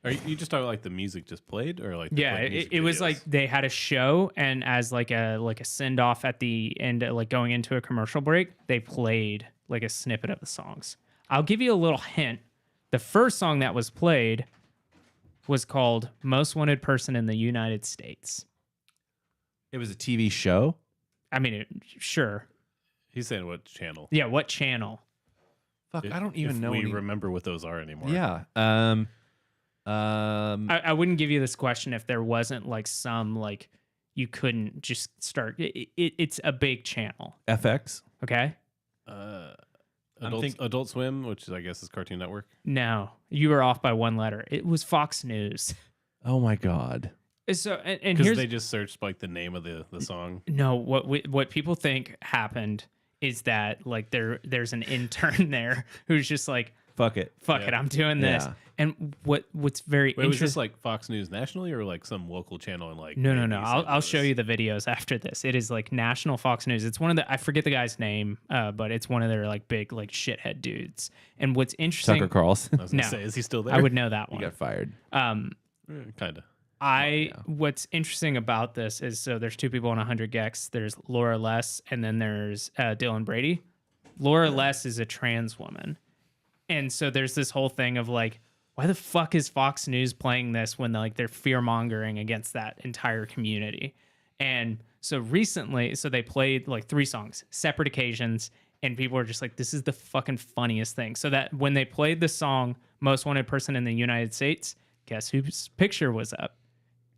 Are you just talking like the music just played, or like the, Yeah, like, music it was videos? like they had a show, and as like a send off at the end, like going into a commercial break, they played like a snippet of the songs. I'll give you a little hint. The first song that was played was called "Most Wanted Person in the United States." It was a TV show. I mean, sure, He's saying what channel? yeah. What channel? Fuck, I don't even if know. we any- remember what those are anymore. Yeah. I wouldn't give you this question if there wasn't like some like you couldn't just start. It's a big channel. FX. Okay. Adult Swim, which I guess is Cartoon Network. No, you were off by one letter. It was Fox News. Oh my God. So and Because here's they just searched like the name of the song. no, what people think happened is that like there's an intern there who's just like, Fuck it. fuck it, I'm doing this. Yeah. And what's very Wait, was interesting. this like Fox News nationally or like some local channel in like? No. maybe I'll St. show Louis? you the videos after this. It is like national Fox News. It's one of the I forget the guy's name, but it's one of their like big like shithead dudes. And what's interesting, Tucker Carlson. I was gonna No. say, is he still there? I would know that He one. got fired. kind of. What's interesting about this is so there's two people on 100 Gex. There's Laura Less and then there's Dylan Brady. Laura Less is a trans woman. And so there's this whole thing of like, why the fuck is Fox News playing this when they're fear mongering against that entire community? And so recently, so they played like 3 songs, separate occasions, and people were just like, this is the fucking funniest thing. So that when they played the song Most Wanted Person in the United States, guess whose picture was up?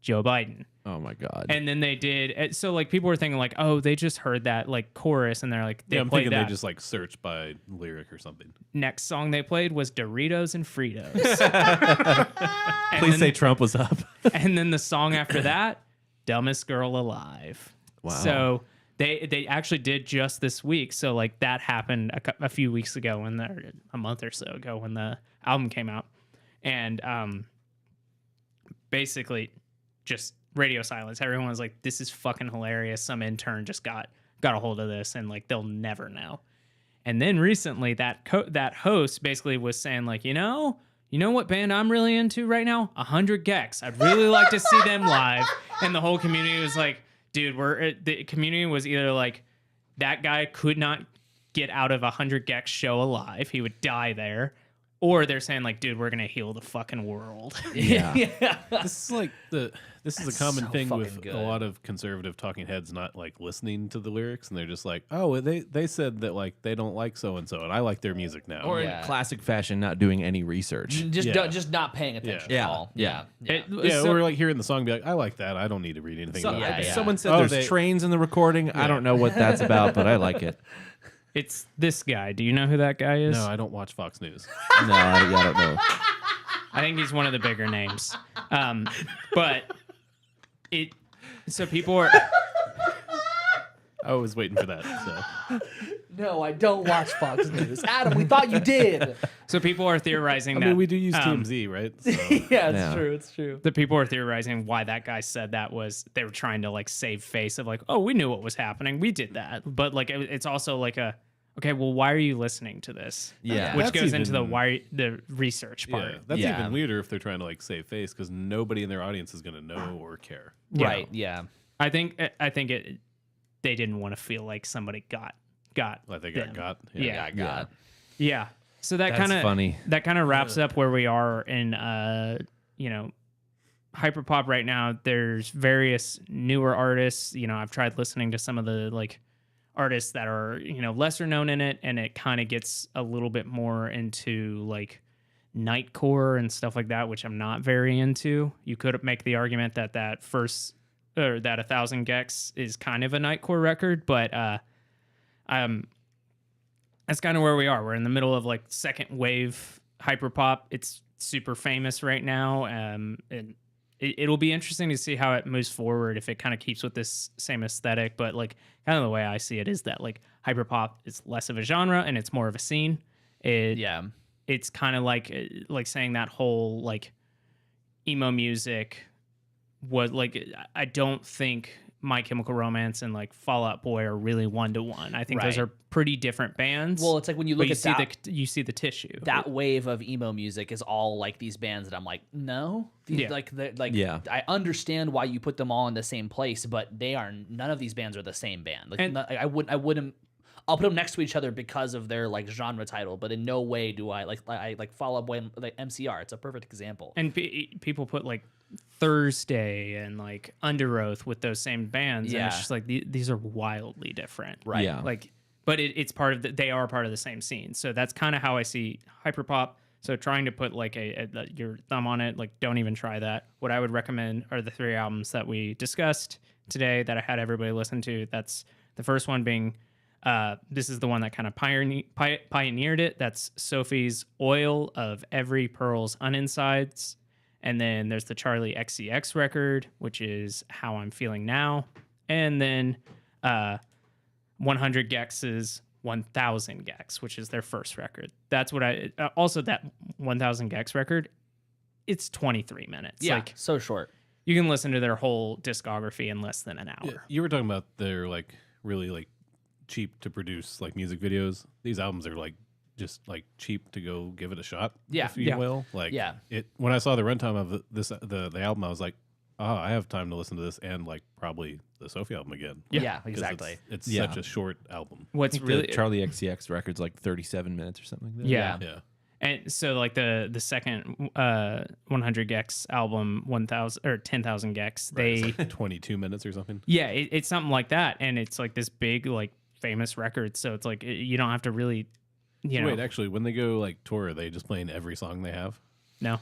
Joe Biden. Oh my God. And then they did. So like people were thinking like, oh, they just heard that like chorus, and they're like, they I'm played thinking that. they just like searched by lyric or something. Next song they played was Doritos and Fritos. And Please then- say Trump was up. And then the song after that, Dumbest Girl Alive. Wow. So they actually did just this week. So like that happened a few weeks ago a month or so ago when the album came out, and basically just radio silence. Everyone was like, "This is fucking hilarious." Some intern just got a hold of this, and like they'll never know. And then recently, that host basically was saying like, you know what band I'm really into right now? 100 Gex. I'd really like to see them live. And the whole community was like, dude, the community was either like, that guy could not get out of 100 Gex show alive. He would die there. Or they're saying like, dude, we're gonna heal the fucking world. Yeah. This is like this is a common so thing with fucking good. a lot of conservative talking heads not like listening to the lyrics, and they're just like, oh, they said that like they don't like so and so, and I like their music now. Or Yeah. in classic fashion, not doing any research. Just not paying attention Yeah. at all. Yeah. yeah, or like hearing the song, and be like, I like that. I don't need to read anything So- about Yeah, it. yeah. Someone said Oh, there's they- trains in the recording. I don't know what that's about, but I like it. It's this guy. Do you know who that guy is? No, I don't watch Fox News. No, I don't know. I think he's one of the bigger names. But so people are. I was waiting for that. So No, I don't watch Fox News. Adam, we thought you did. So people are theorizing I that mean, we do use TMZ, right? So, Yeah, Yeah. It's true. the people are theorizing why that guy said that was they were trying to like save face of like, oh, we knew what was happening, we did that, but like it's also like okay, well, why are you listening to this? Yeah. Which That's goes into even- the research part. yeah, that's Yeah. even weirder if they're trying to like save face, because nobody in their audience is going to know or care. Right. Yeah. I think they didn't want to feel like somebody got Like they them. got. Yeah. I got it. Yeah. So that That's kind of funny. That kind of wraps up where we are in hyperpop right now. There's various newer artists. I've tried listening to some of the like artists that are lesser known in it, and it kind of gets a little bit more into like nightcore and stuff like that, which I'm not very into. You could make the argument that that 1,000 Gex is kind of a nightcore record, but that's kind of where we are. We're in the middle of like second wave hyperpop. It's super famous right now. And it'll be interesting to see how it moves forward, if it kind of keeps with this same aesthetic. But like kind of the way I see it is that like hyperpop is less of a genre and it's more of a scene. It's kind of like saying that whole like emo music was like, I don't think My Chemical Romance and like Fall Out Boy are really one-to-one. I think those Right. are pretty different bands. Well, it's like when you look but at that, you see the tissue. that wave of emo music is all like these bands that I'm like, no, these, Yeah. Yeah. I understand why you put them all in the same place, but none of these bands are the same band. Like, And- I wouldn't. I'll put them next to each other because of their like genre title, but in no way do I like Fall Out Boy and like MCR. It's a perfect example. And people put like Thursday and like Under Oath with those same bands, and it's Yeah. just like these are wildly different, Right. Yeah. Like, but it's part of they are part of the same scene. So that's kind of how I see hyperpop. So trying to put like your thumb on it, like don't even try that. What I would recommend are the 3 albums that we discussed today that I had everybody listen to. That's the first one being This is the one that kind of pioneered it. That's Sophie's Oil of Every Pearl's Uninsides. And then there's the Charlie XCX record, which is How I'm Feeling Now. And then 100 Gex's 1000 Gex, which is their first record. That's what also that 1000 Gex record, it's 23 minutes. Yeah, like, so short. you can listen to their whole discography in less than an hour. Yeah, you were talking about their like really like cheap to produce like music videos. These albums are like just like cheap to go give it a shot. Yeah. if you will. Like it. When I saw the runtime of the album, I was like, oh, I have time to listen to this and like probably the Sophie album again. Yeah, 'Cause exactly. It's such a short album. What's really Charlie XCX record's like 37 minutes or something like that. Yeah. Yeah. And so like the second 100 Gex album, 1000 or 10,000 Gex, Right, they it's like 22 minutes or something. yeah, it's something like that, and it's like this big like famous record. So it's like you don't have to really, you know. Wait, actually, when they go like tour, are they just playing every song they have? No.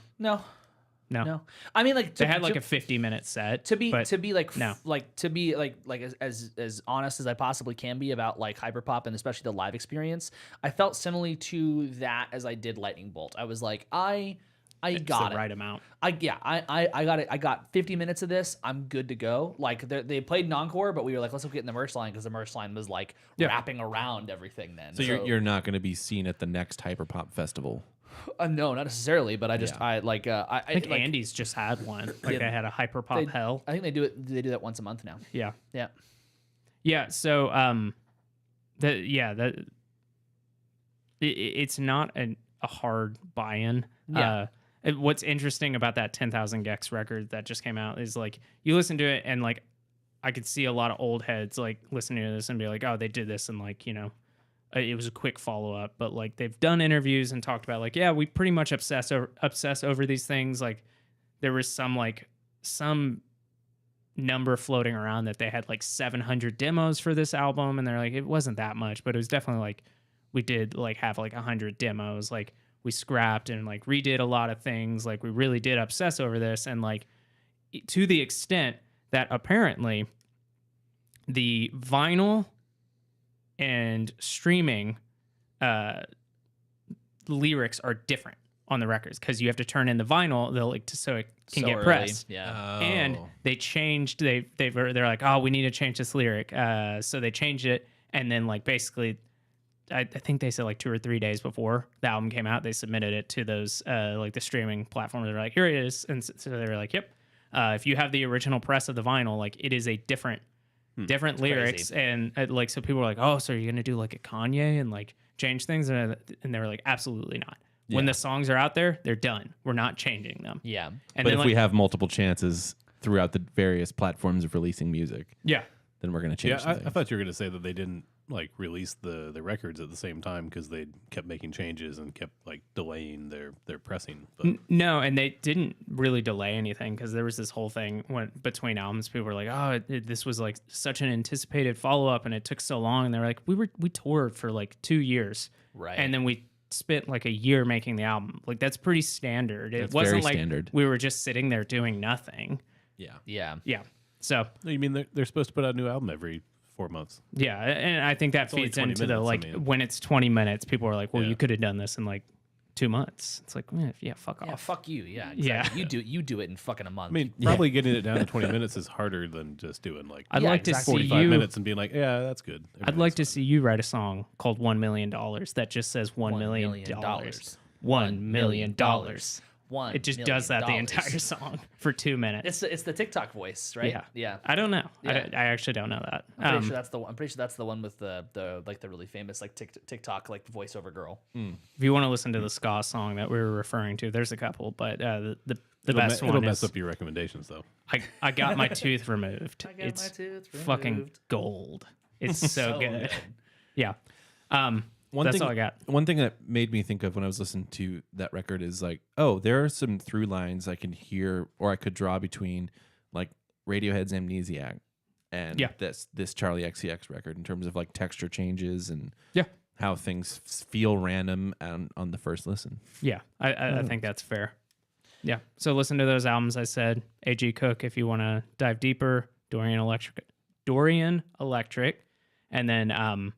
No. I mean, like They had like a 50-minute set to be like no. like to be like as honest as I possibly can be about like Hyperpop and especially the live experience. I felt similarly to that as I did Lightning Bolt. I was like, I it's got the it. right amount. I got it. I got 50 minutes of this. I'm good to go. Like they played an encore, but we were like, let's look at in the merch line because the merch line was like wrapping around everything. Then So you're not going to be seen at the next Hyperpop festival. no, not necessarily, but I just I think Andy's just had one. Like they had a Hyperpop Hell. I think they do it. They do that once a month now. Yeah. Yeah. So it's not a hard buy-in. Yeah. What's interesting about that 10,000 Gex record that just came out is like you listen to it and like I could see a lot of old heads like listening to this and be like, oh, they did this and like, you know, it was a quick follow-up, but like they've done interviews and talked about like, yeah, we pretty much obsess over these things. Like there was some number floating around that they had like 700 demos for this album, and they're like, it wasn't that much, but it was definitely like we did like have like 100 demos. Like we scrapped and like redid a lot of things. Like we really did obsess over this, and like to the extent that apparently the vinyl and streaming lyrics are different on the records because you have to turn in the vinyl so it can get early. pressed. Yeah. And they changed. They're like, oh, we need to change this lyric. So they changed it, and then like basically, I think they said like 2 or 3 days before the album came out, they submitted it to those like the streaming platforms. They're like, here it is, and so they were like, yep. If you have the original press of the vinyl, like it is a different lyrics, crazy. and like so people were like, oh, so are you gonna do like a Kanye and like change things? And they were like, absolutely not. When the songs are out there, they're done. We're not changing them. Yeah. And But then if we have multiple chances throughout the various platforms of releasing music, then we're going to change I things. thought you were going to say that they didn't like release the records at the same time because they kept making changes and kept like delaying their pressing. But No, and they didn't really delay anything because there was this whole thing between albums. People were like, "Oh, this was like such an anticipated follow up, and it took so long." And they were like, "We toured for like 2 years, Right. And then we spent like a year making the album. Like that's pretty standard. It That's wasn't very like standard. we were just sitting there doing nothing. Yeah. Yeah. Yeah. So no, you mean they're supposed to put out a new album every 4 months? yeah, and I think that only feeds 20 into the minutes, I like mean. when it's 20 minutes, people are like, "Well, Yeah. you could have done this in like 2 months." It's like, yeah, fuck Yeah, off. fuck you. Yeah. Yeah. Exactly. You do it in fucking a month. I mean, probably getting it down to 20 minutes is harder than just doing like I'd Yeah, like exactly. to see 45 you. minutes and being like, yeah, that's good. I'd like to see you write a song called $1 million that just says $1 million. $1 million. $1 It just does that the entire song for 2 minutes. It's the TikTok voice, right? Yeah. Yeah. I don't know. Yeah. I actually don't know that. I'm pretty sure that's the one. I'm pretty sure that's the one with the like the really famous like TikTok like voiceover girl. If you want to listen to the ska song that we were referring to, there's a couple, but the it'll best it'll one mess is up your recommendations though. I got my tooth removed. I got It's my tooth fucking removed. gold. It's so, good. Yeah. One That's thing, all I got. One thing that made me think of when I was listening to that record is like, oh, there are some through lines I can hear or I could draw between like Radiohead's Amnesiac and Yeah. this Charlie XCX record in terms of like texture changes and Yeah. how things feel random on the first listen. Yeah, I think that's fair. Yeah. So listen to those albums I said. A.G. Cook, if you want to dive deeper. Dorian Electric. And then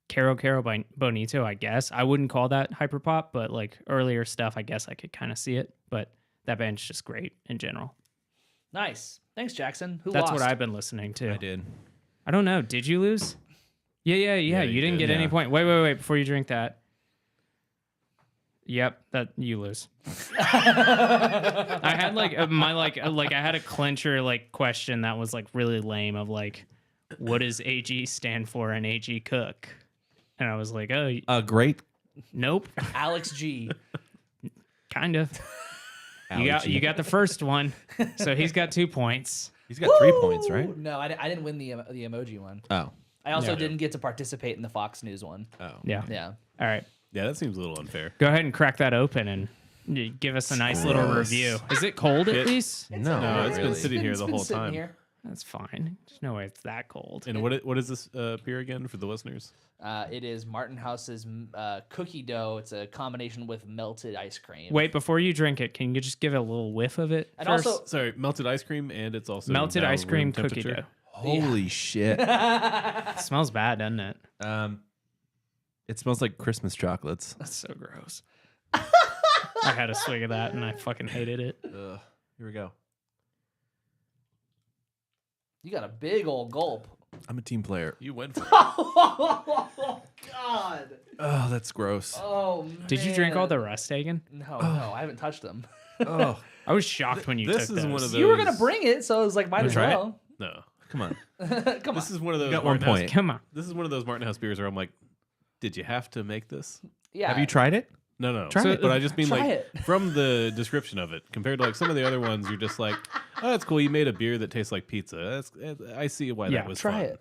Caro Caro by Bonito, I guess. I wouldn't call that hyperpop, but like earlier stuff, I guess I could kind of see it. But that band's just great in general. Nice. Thanks, Jackson. Who That's lost? what I've been listening to. I did. I don't know. Did you lose? Yeah. You didn't get any point. Wait. Before you drink that. Yep, that you lose. I had like I had a clincher like question that was like really lame of like, what does AG stand for in AG Cook? And I was like, oh, Great. nope, Alex G. kind of. You got the first one, so he's got 2 points. He's got 3 points, right? No, I didn't win the emoji one. Oh. I also didn't get to participate in the Fox News one. Oh. Yeah. Yeah. All right. Yeah, that seems a little unfair. Go ahead and crack that open and give us a nice little review. Is it cold at least? No, No, not it's really. been sitting here the whole sitting time. here. That's fine. There's no way it's that cold. And what is this beer again for the listeners? It is Martin House's cookie dough. It's a combination with melted ice cream. Wait, before you drink it, can you just give it a little whiff of it? And first? also, Sorry, melted ice cream, and it's also Melted now ice cream room cookie temperature. dough. Holy shit. It smells bad, doesn't it? It smells like Christmas chocolates. That's so gross. I had a swig of that and I fucking hated it. Here we go. you got a big old gulp. I'm a team player. You went for it. Oh, God. Oh, that's gross. Oh, man. Did you drink all the Rustagen? No, I haven't touched them. Oh, I was shocked when you took This is those. one of those. You were going to bring it, so I was like, might as try it? well. No, come on. Come this on. is one of those. got 1 Martin House- point. Come on. This is one of those Martin House beers where I'm like, did you have to make this? Yeah. Have you tried it? No. Try it. But I just mean Try like it. from the description of it compared to like some of the other ones, you're just like, oh, that's cool. You made a beer that tastes like pizza. I see why Yeah, that was try fun. it.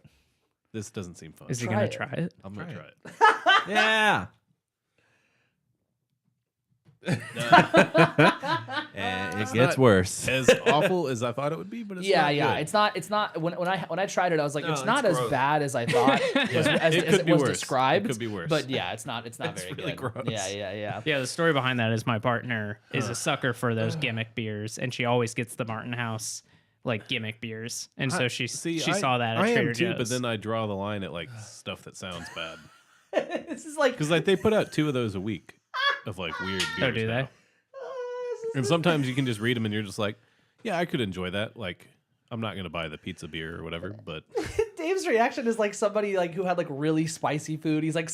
This doesn't seem fun. Is he Try going it. to try it? I'm gonna try it. Yeah. And it gets not- worse. As awful as I thought it would be, but it's Yeah, not yeah. good. It's not. When I tried it, I was like, No, it's not it's as gross. bad as I thought. as It it could be was worse. described. It could be worse. But yeah, it's not very really good. gross. Yeah. Yeah, the story behind that is my partner is a sucker for those gimmick beers, and she always gets the Martin House like gimmick beers, and so she saw that at I Trader am too, Joe's. but then I draw the line at like stuff that sounds bad This is like. because like they put out 2 of those a week of like weird beers. Oh, do now. they? And sometimes you can just read them and you're just like, yeah, I could enjoy that. Like, I'm not gonna buy the pizza beer or whatever, but Dave's reaction is like somebody like who had like really spicy food. He's like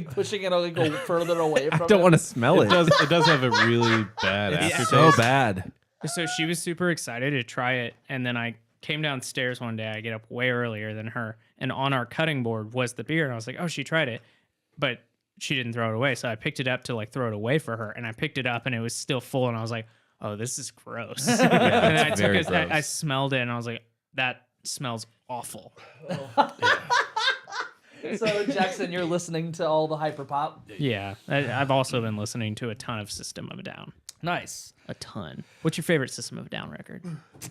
pushing it like go further away from. I don't it. want to smell it it. does have a really bad aftertaste. So bad. So she was super excited to try it, and then I came downstairs one day. I get up way earlier than her, and on our cutting board was the beer, and I was like, "Oh, she tried it," but she didn't throw it away. So I picked it up to like throw it away for her, and I picked it up, and it was still full, and I was like, "Oh, this is gross." And then I took very it, gross. I smelled it, and I was like, "That smells awful." So Jackson, you're listening to all the Hyperpop. Yeah, I've also been listening to a ton of System of a Down. Nice. A ton. What's your favorite System of a Down record?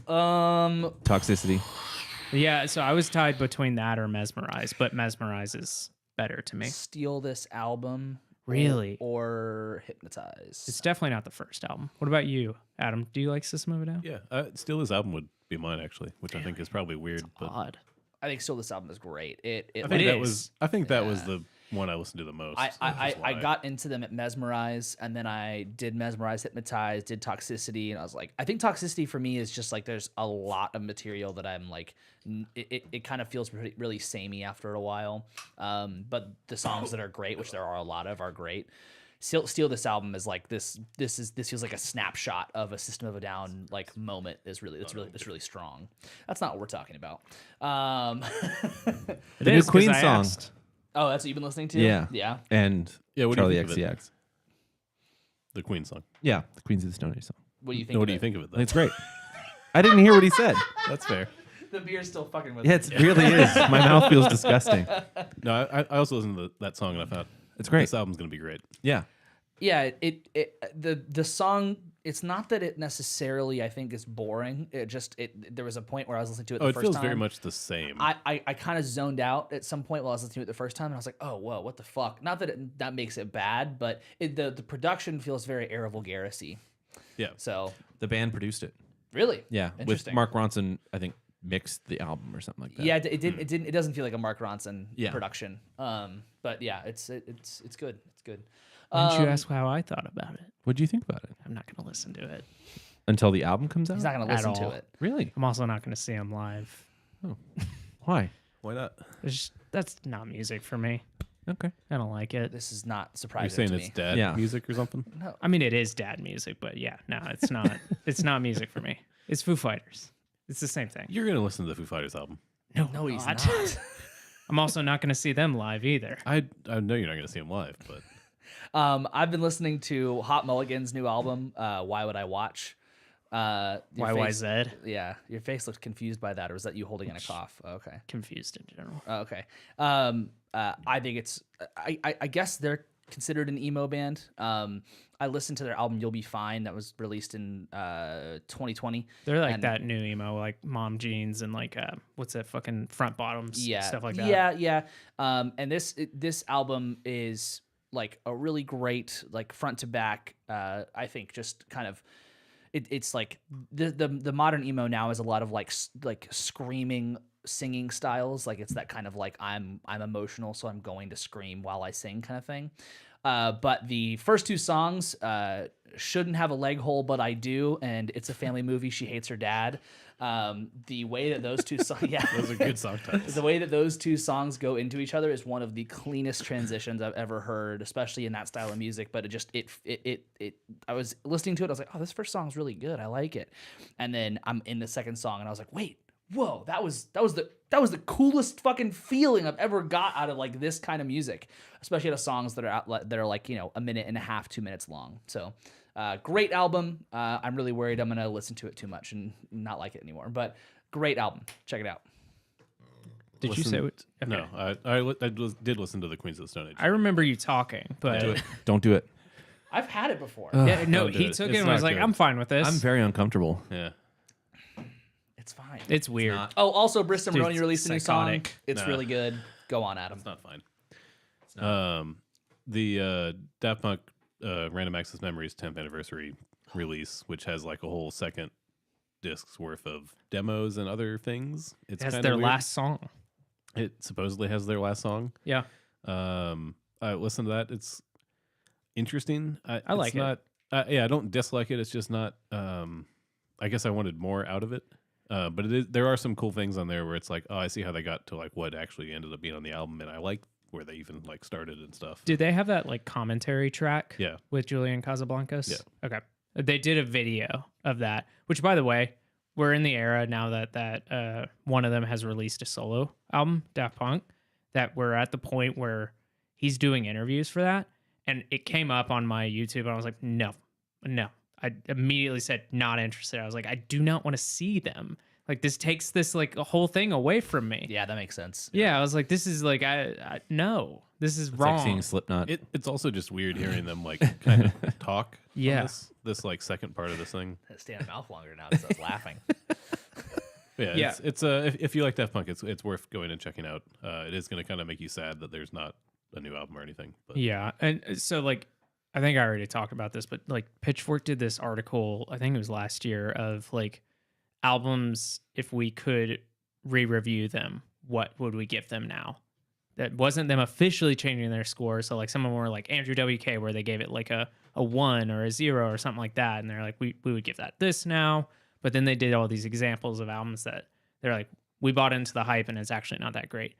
Toxicity. Yeah, so I was tied between that or Mesmerize, but Mesmerize is better to me. Steal This album. Really? Or Hypnotize. It's definitely not the first album. What about you, Adam? Do you like System of a Down? Yeah, still his album would be mine actually, which I think is probably weird. But Odd. I think Steal This album is great. I Like, think that is. was the one I listened to the most. which is I why. got into them at Mesmerize, and then I did Mesmerize, Hypnotize, did Toxicity, and I was like, I think Toxicity for me is just like there's a lot of material that I'm like, it kind of feels really samey after a while. But the songs that are great, which there are a lot of, are great. Steal This album is like this feels like a snapshot of a System of a Down like moment. It's really strong. That's not what we're talking about. It The new is, 'cause Queen I song. asked. Oh, that's what you've been listening to? Yeah. Yeah. And Yeah, what do you Charlie think of it? XCX. The Queen song. Yeah, the Queens of the Stone Age song. What do you think? What of do you it? think of it? Though? It's great. I didn't hear what he said. That's fair. The beer's still fucking with Yeah, me. it really is. My mouth feels disgusting. No, I also listened to that song and I thought It's great. this album's gonna be great. Yeah. Yeah, the song. It's not that it necessarily I think is boring. There was a point where I was listening to it. Oh, The it first feels time. very much the same. I kind of zoned out at some point while I was listening to it the first time, and I was like, oh whoa, what the fuck? Not that that makes it bad, but the production feels very Era Vulgaris-y. Yeah. So The band produced it. really, Yeah. With Interesting. Mark Ronson, I think, mixed the album or something like that. Yeah, it didn't. It doesn't feel like a Mark Ronson Yeah. production. But yeah, it's good. It's good. Why didn't you ask how I thought about it? What do you think about it? I'm not going to listen to it. Until the album comes out? He's not gonna At listen to all. it. Really? I'm also not going to see him live. Why? Why not? That's not music for me. Okay. I don't like it. This is not You're surprising saying to it's me. dad Yeah. music or something? I mean, it is dad music, but yeah, no, it's not. It's not music for me. It's Foo Fighters. It's the same thing. You're gonna listen to the Foo Fighters album. No, he's not. I'm also not going to see them live either. I know you're not gonna see him live, but I've been listening to Hot Mulligan's new album. Why would I watch? YYZ. Yeah, your face looks confused by that, or was that you holding in a cough? Okay. Confused in general. Okay. I think it's. I guess they're considered an emo band. I listened to their album "You'll Be Fine" that was released in 2020. They're like and- that new emo, like mom jeans and like what's that fucking front bottoms, Yeah, stuff like that. Yeah. And this album is like a really great like front to back. I think just kind of. It's like the modern emo now is a lot of like screaming singing styles. Like it's that kind of like I'm emotional, so I'm going to scream while I sing kind of thing. But the first two songs, Shouldn't Have a Leg Hole, But I Do, and It's a Family Movie, She Hates Her Dad. The way that those two songs, yeah, those are good song titles. the way that those two songs go into each other is one of the cleanest transitions I've ever heard, especially in that style of music. But I was listening to it, I was like, oh, this first song's really good, I like it. And then I'm in the second song, and I was like, wait, whoa, that was the coolest fucking feeling I've ever got out of like this kind of music, especially out of songs that are like, you know, a minute and a half, 2 minutes long. So. Great album. I'm really worried I'm gonna listen to it too much and not like it anymore. But great album. Check it out. Did you say what? Okay. No, I did listen to the Queens of the Stone Age. I remember you talking, but Do it. Don't do it. I've had it before. yeah, no, Don't do he it. took It's it and was not like, good. I'm fine with this. I'm very uncomfortable. Yeah. It's fine. It's weird. Oh, also Bristol Dude, Maroney released a new song. psychotic. It's Nah. really good. Go on, Adam. It's not fine. The Daft Punk Random Access Memories 10th anniversary release, which has like a whole second disc's worth of demos and other things. It's That's kinda their weird. last song. It supposedly has their last song. Yeah. I listened to that. It's interesting. I like it's not, yeah, I don't dislike it. It's just not. I guess I wanted more out of it. But it is. There are some cool things on there where it's like, oh, I see how they got to like what actually ended up being on the album, and I like where they even like started and stuff. Did they have that like commentary track? Yeah. With Julian Casablancas? Yeah. Okay. They did a video of that, which by the way, we're in the era now that one of them has released a solo album, Daft Punk, that we're at the point where he's doing interviews for that. And it came up on my YouTube and I was like, no. I immediately said, not interested. I was like, I do not want to see them. Like this takes this like a whole thing away from me. Yeah, that makes sense. Yeah, I was like, this is like, no, this is It's wrong. like seeing Slipknot. It's also just weird hearing them like kind of talk. on Yeah. this like second part of this thing. Stay in mouth longer now because I was laughing. Yeah. Yeah. It's if you like Daft Punk, it's worth going and checking out. It is going to kind of make you sad that there's not a new album or anything. But Yeah. And so, like, I think I already talked about this, but like, Pitchfork did this article, I think it was last year, of like albums, if we could re review them, what would we give them now? That wasn't them officially changing their score. So, like, some of them were like Andrew WK, where they gave it like a 1 or a 0 or something like that. And they're like, we would give that this now. But then they did all these examples of albums that they're like, we bought into the hype and it's actually not that great.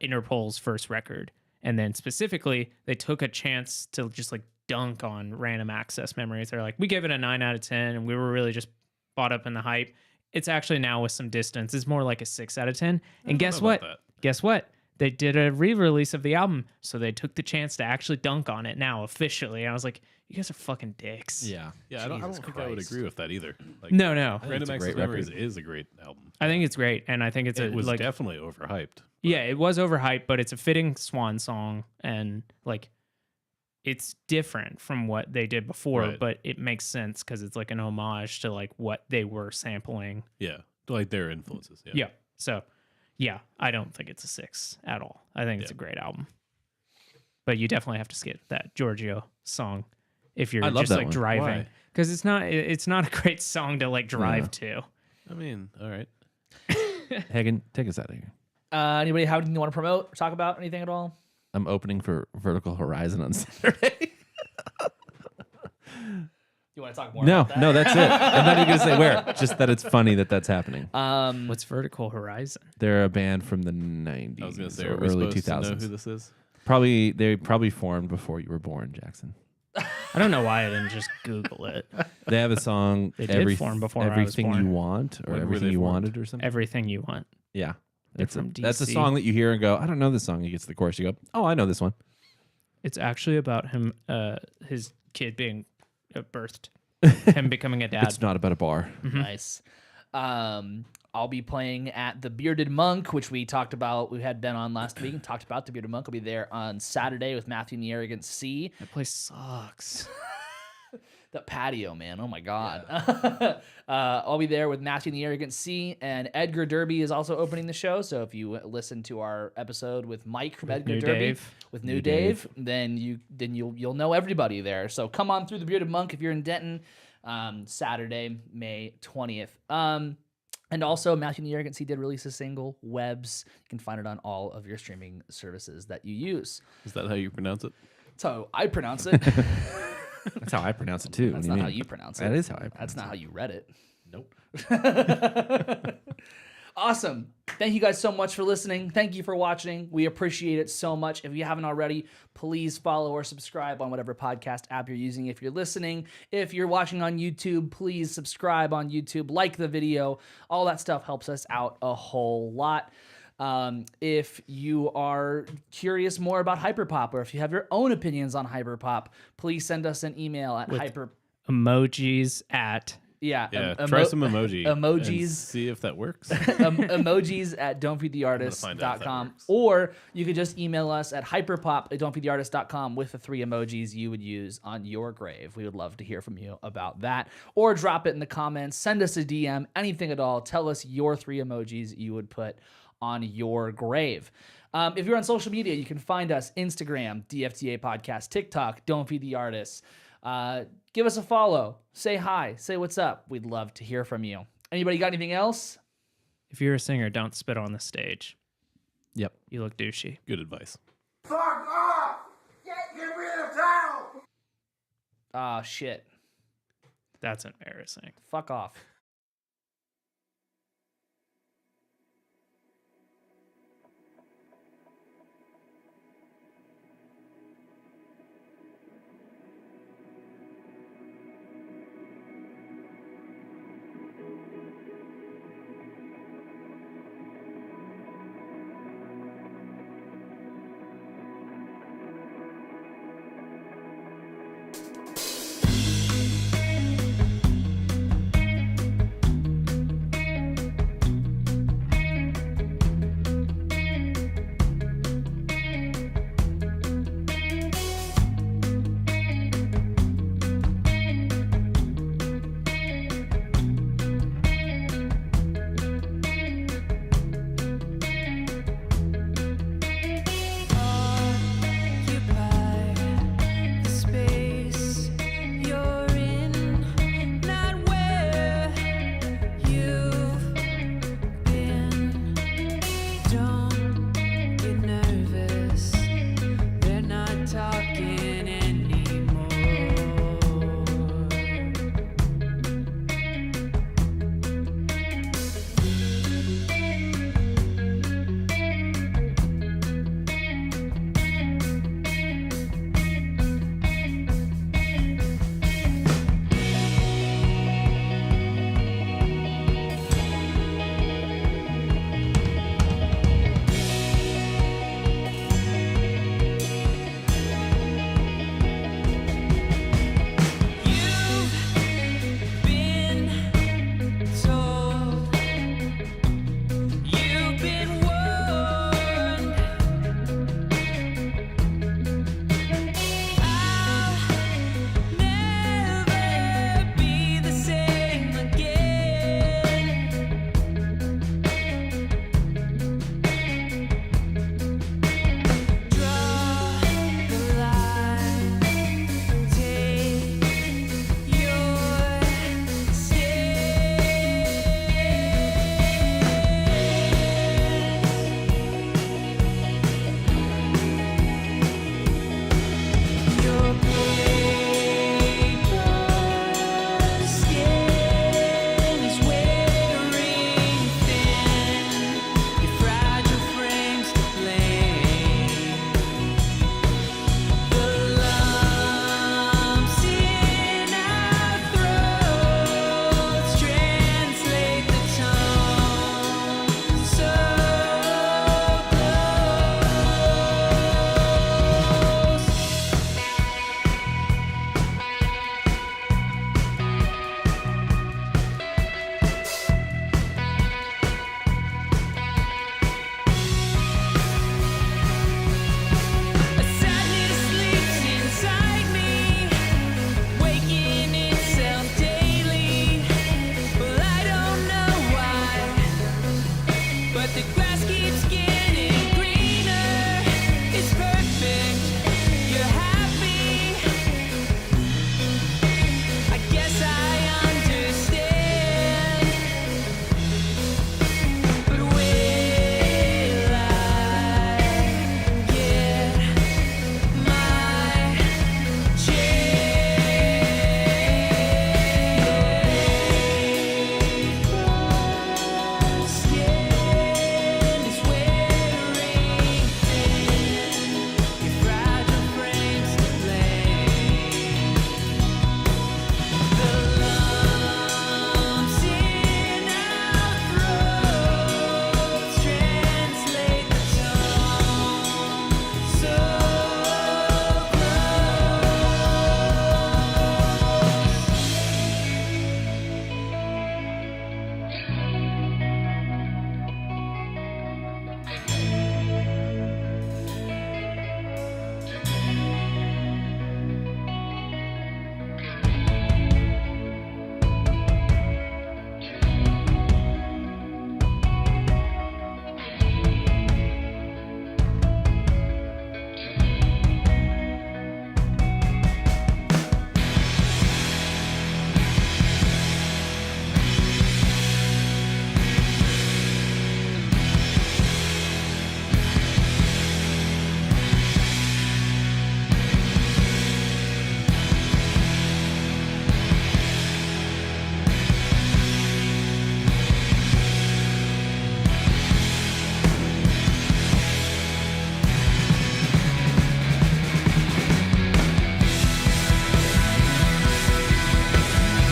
Interpol's first record. And then specifically, they took a chance to just like dunk on Random Access Memories. They're like, we gave it a 9 out of 10 and we were really just bought up in the hype. It's actually now with some distance. It's more like a 6 out of 10. And guess know what? about that. Guess what? They did a re-release of the album. So they took the chance to actually dunk on it now officially. And I was like, you guys are fucking dicks. yeah. yeah, I don't Jesus think I would Christ. agree with that either. Like, No. Random it's a Access great Memories record. is a great album. I think it's great. And I think it's It was like, definitely overhyped. yeah, it was overhyped, but it's a fitting swan song. And like, it's different from what they did before, Right. but it makes sense because it's like an homage to like what they were sampling. Yeah, like their influences. Yeah. So, yeah, I don't think it's a 6 at all. I think it's a great album. But you definitely have to skip that Giorgio song if you're I love just that like one. driving, Why? because it's not a great song to like drive to. I mean, all right. Hagen, take us out of here. Anybody have anything you want to promote or talk about? Anything at all? I'm opening for Vertical Horizon on Saturday. You want to talk more No, about that? no, that's it. I'm not even going to say where. Just that it's funny that that's happening. What's Vertical Horizon? They're a band from the 90s I was going to say, or are we early supposed 2000s. to know who this is? They probably formed before you were born, Jackson. I don't know why I didn't just Google it. They have a song, They did form before I was Everything born. You Want, or When were Everything they You formed? Wanted, or something. Everything You Want. Yeah. They're That's from that's a DC. song that you hear and go, I don't know this song. You get to the chorus, you go, oh, I know this one. It's actually about him, his kid being birthed, him becoming a dad. It's not about a bar. Nice. I'll be playing at the Bearded Monk, which we talked about. We had Ben on last week and talked about the Bearded Monk. I'll be there on Saturday with Matthew and the Arrogant Sea. That place sucks. The patio, man. Oh my God. I'll be there with Matthew and the Arrogant Sea, and Edgar Derby is also opening the show. So if you listen to our episode with Mike from Edgar New Derby, Dave. with New Dave, then you'll know everybody there. So come on through the Bearded Monk if you're in Denton, Saturday, May 20th. And also, Matthew and the Arrogant Sea did release a single, Webs. You can find it on all of your streaming services that you use. Is that how you pronounce it? That's how I pronounce it. That's how I pronounce it, too. That's not how you pronounce it. That is how I pronounce That's not how you read it. Nope. Awesome. Thank you guys so much for listening. Thank you for watching. We appreciate it so much. If you haven't already, please follow or subscribe on whatever podcast app you're using. If you're listening, if you're watching on YouTube, please subscribe on YouTube, like the video. All that stuff helps us out a whole lot. If you are curious more about Hyperpop, or if you have your own opinions on Hyperpop, please send us an email at Emojis at Yeah, try some emojis. And Emojis. see if that works. Emojis at find out if that don'tfeedtheartist.com. works. Or you could just email us at hyperpop at don'tfeedtheartist.com with the 3 emojis you would use on your grave. We would love to hear from you about that. Or drop it in the comments. Send us a DM, anything at all. Tell us your 3 emojis you would put on your grave. If you're on social media, you can find us Instagram, DFTA Podcast, TikTok, Don't Feed the Artists. Give us a follow. Say hi. Say what's up. We'd love to hear from you. Anybody got anything else? if you're a singer, don't spit on the stage. Yep. You look douchey. Good advice. Fuck off! Get me in town! Ah, shit. That's embarrassing. Fuck off.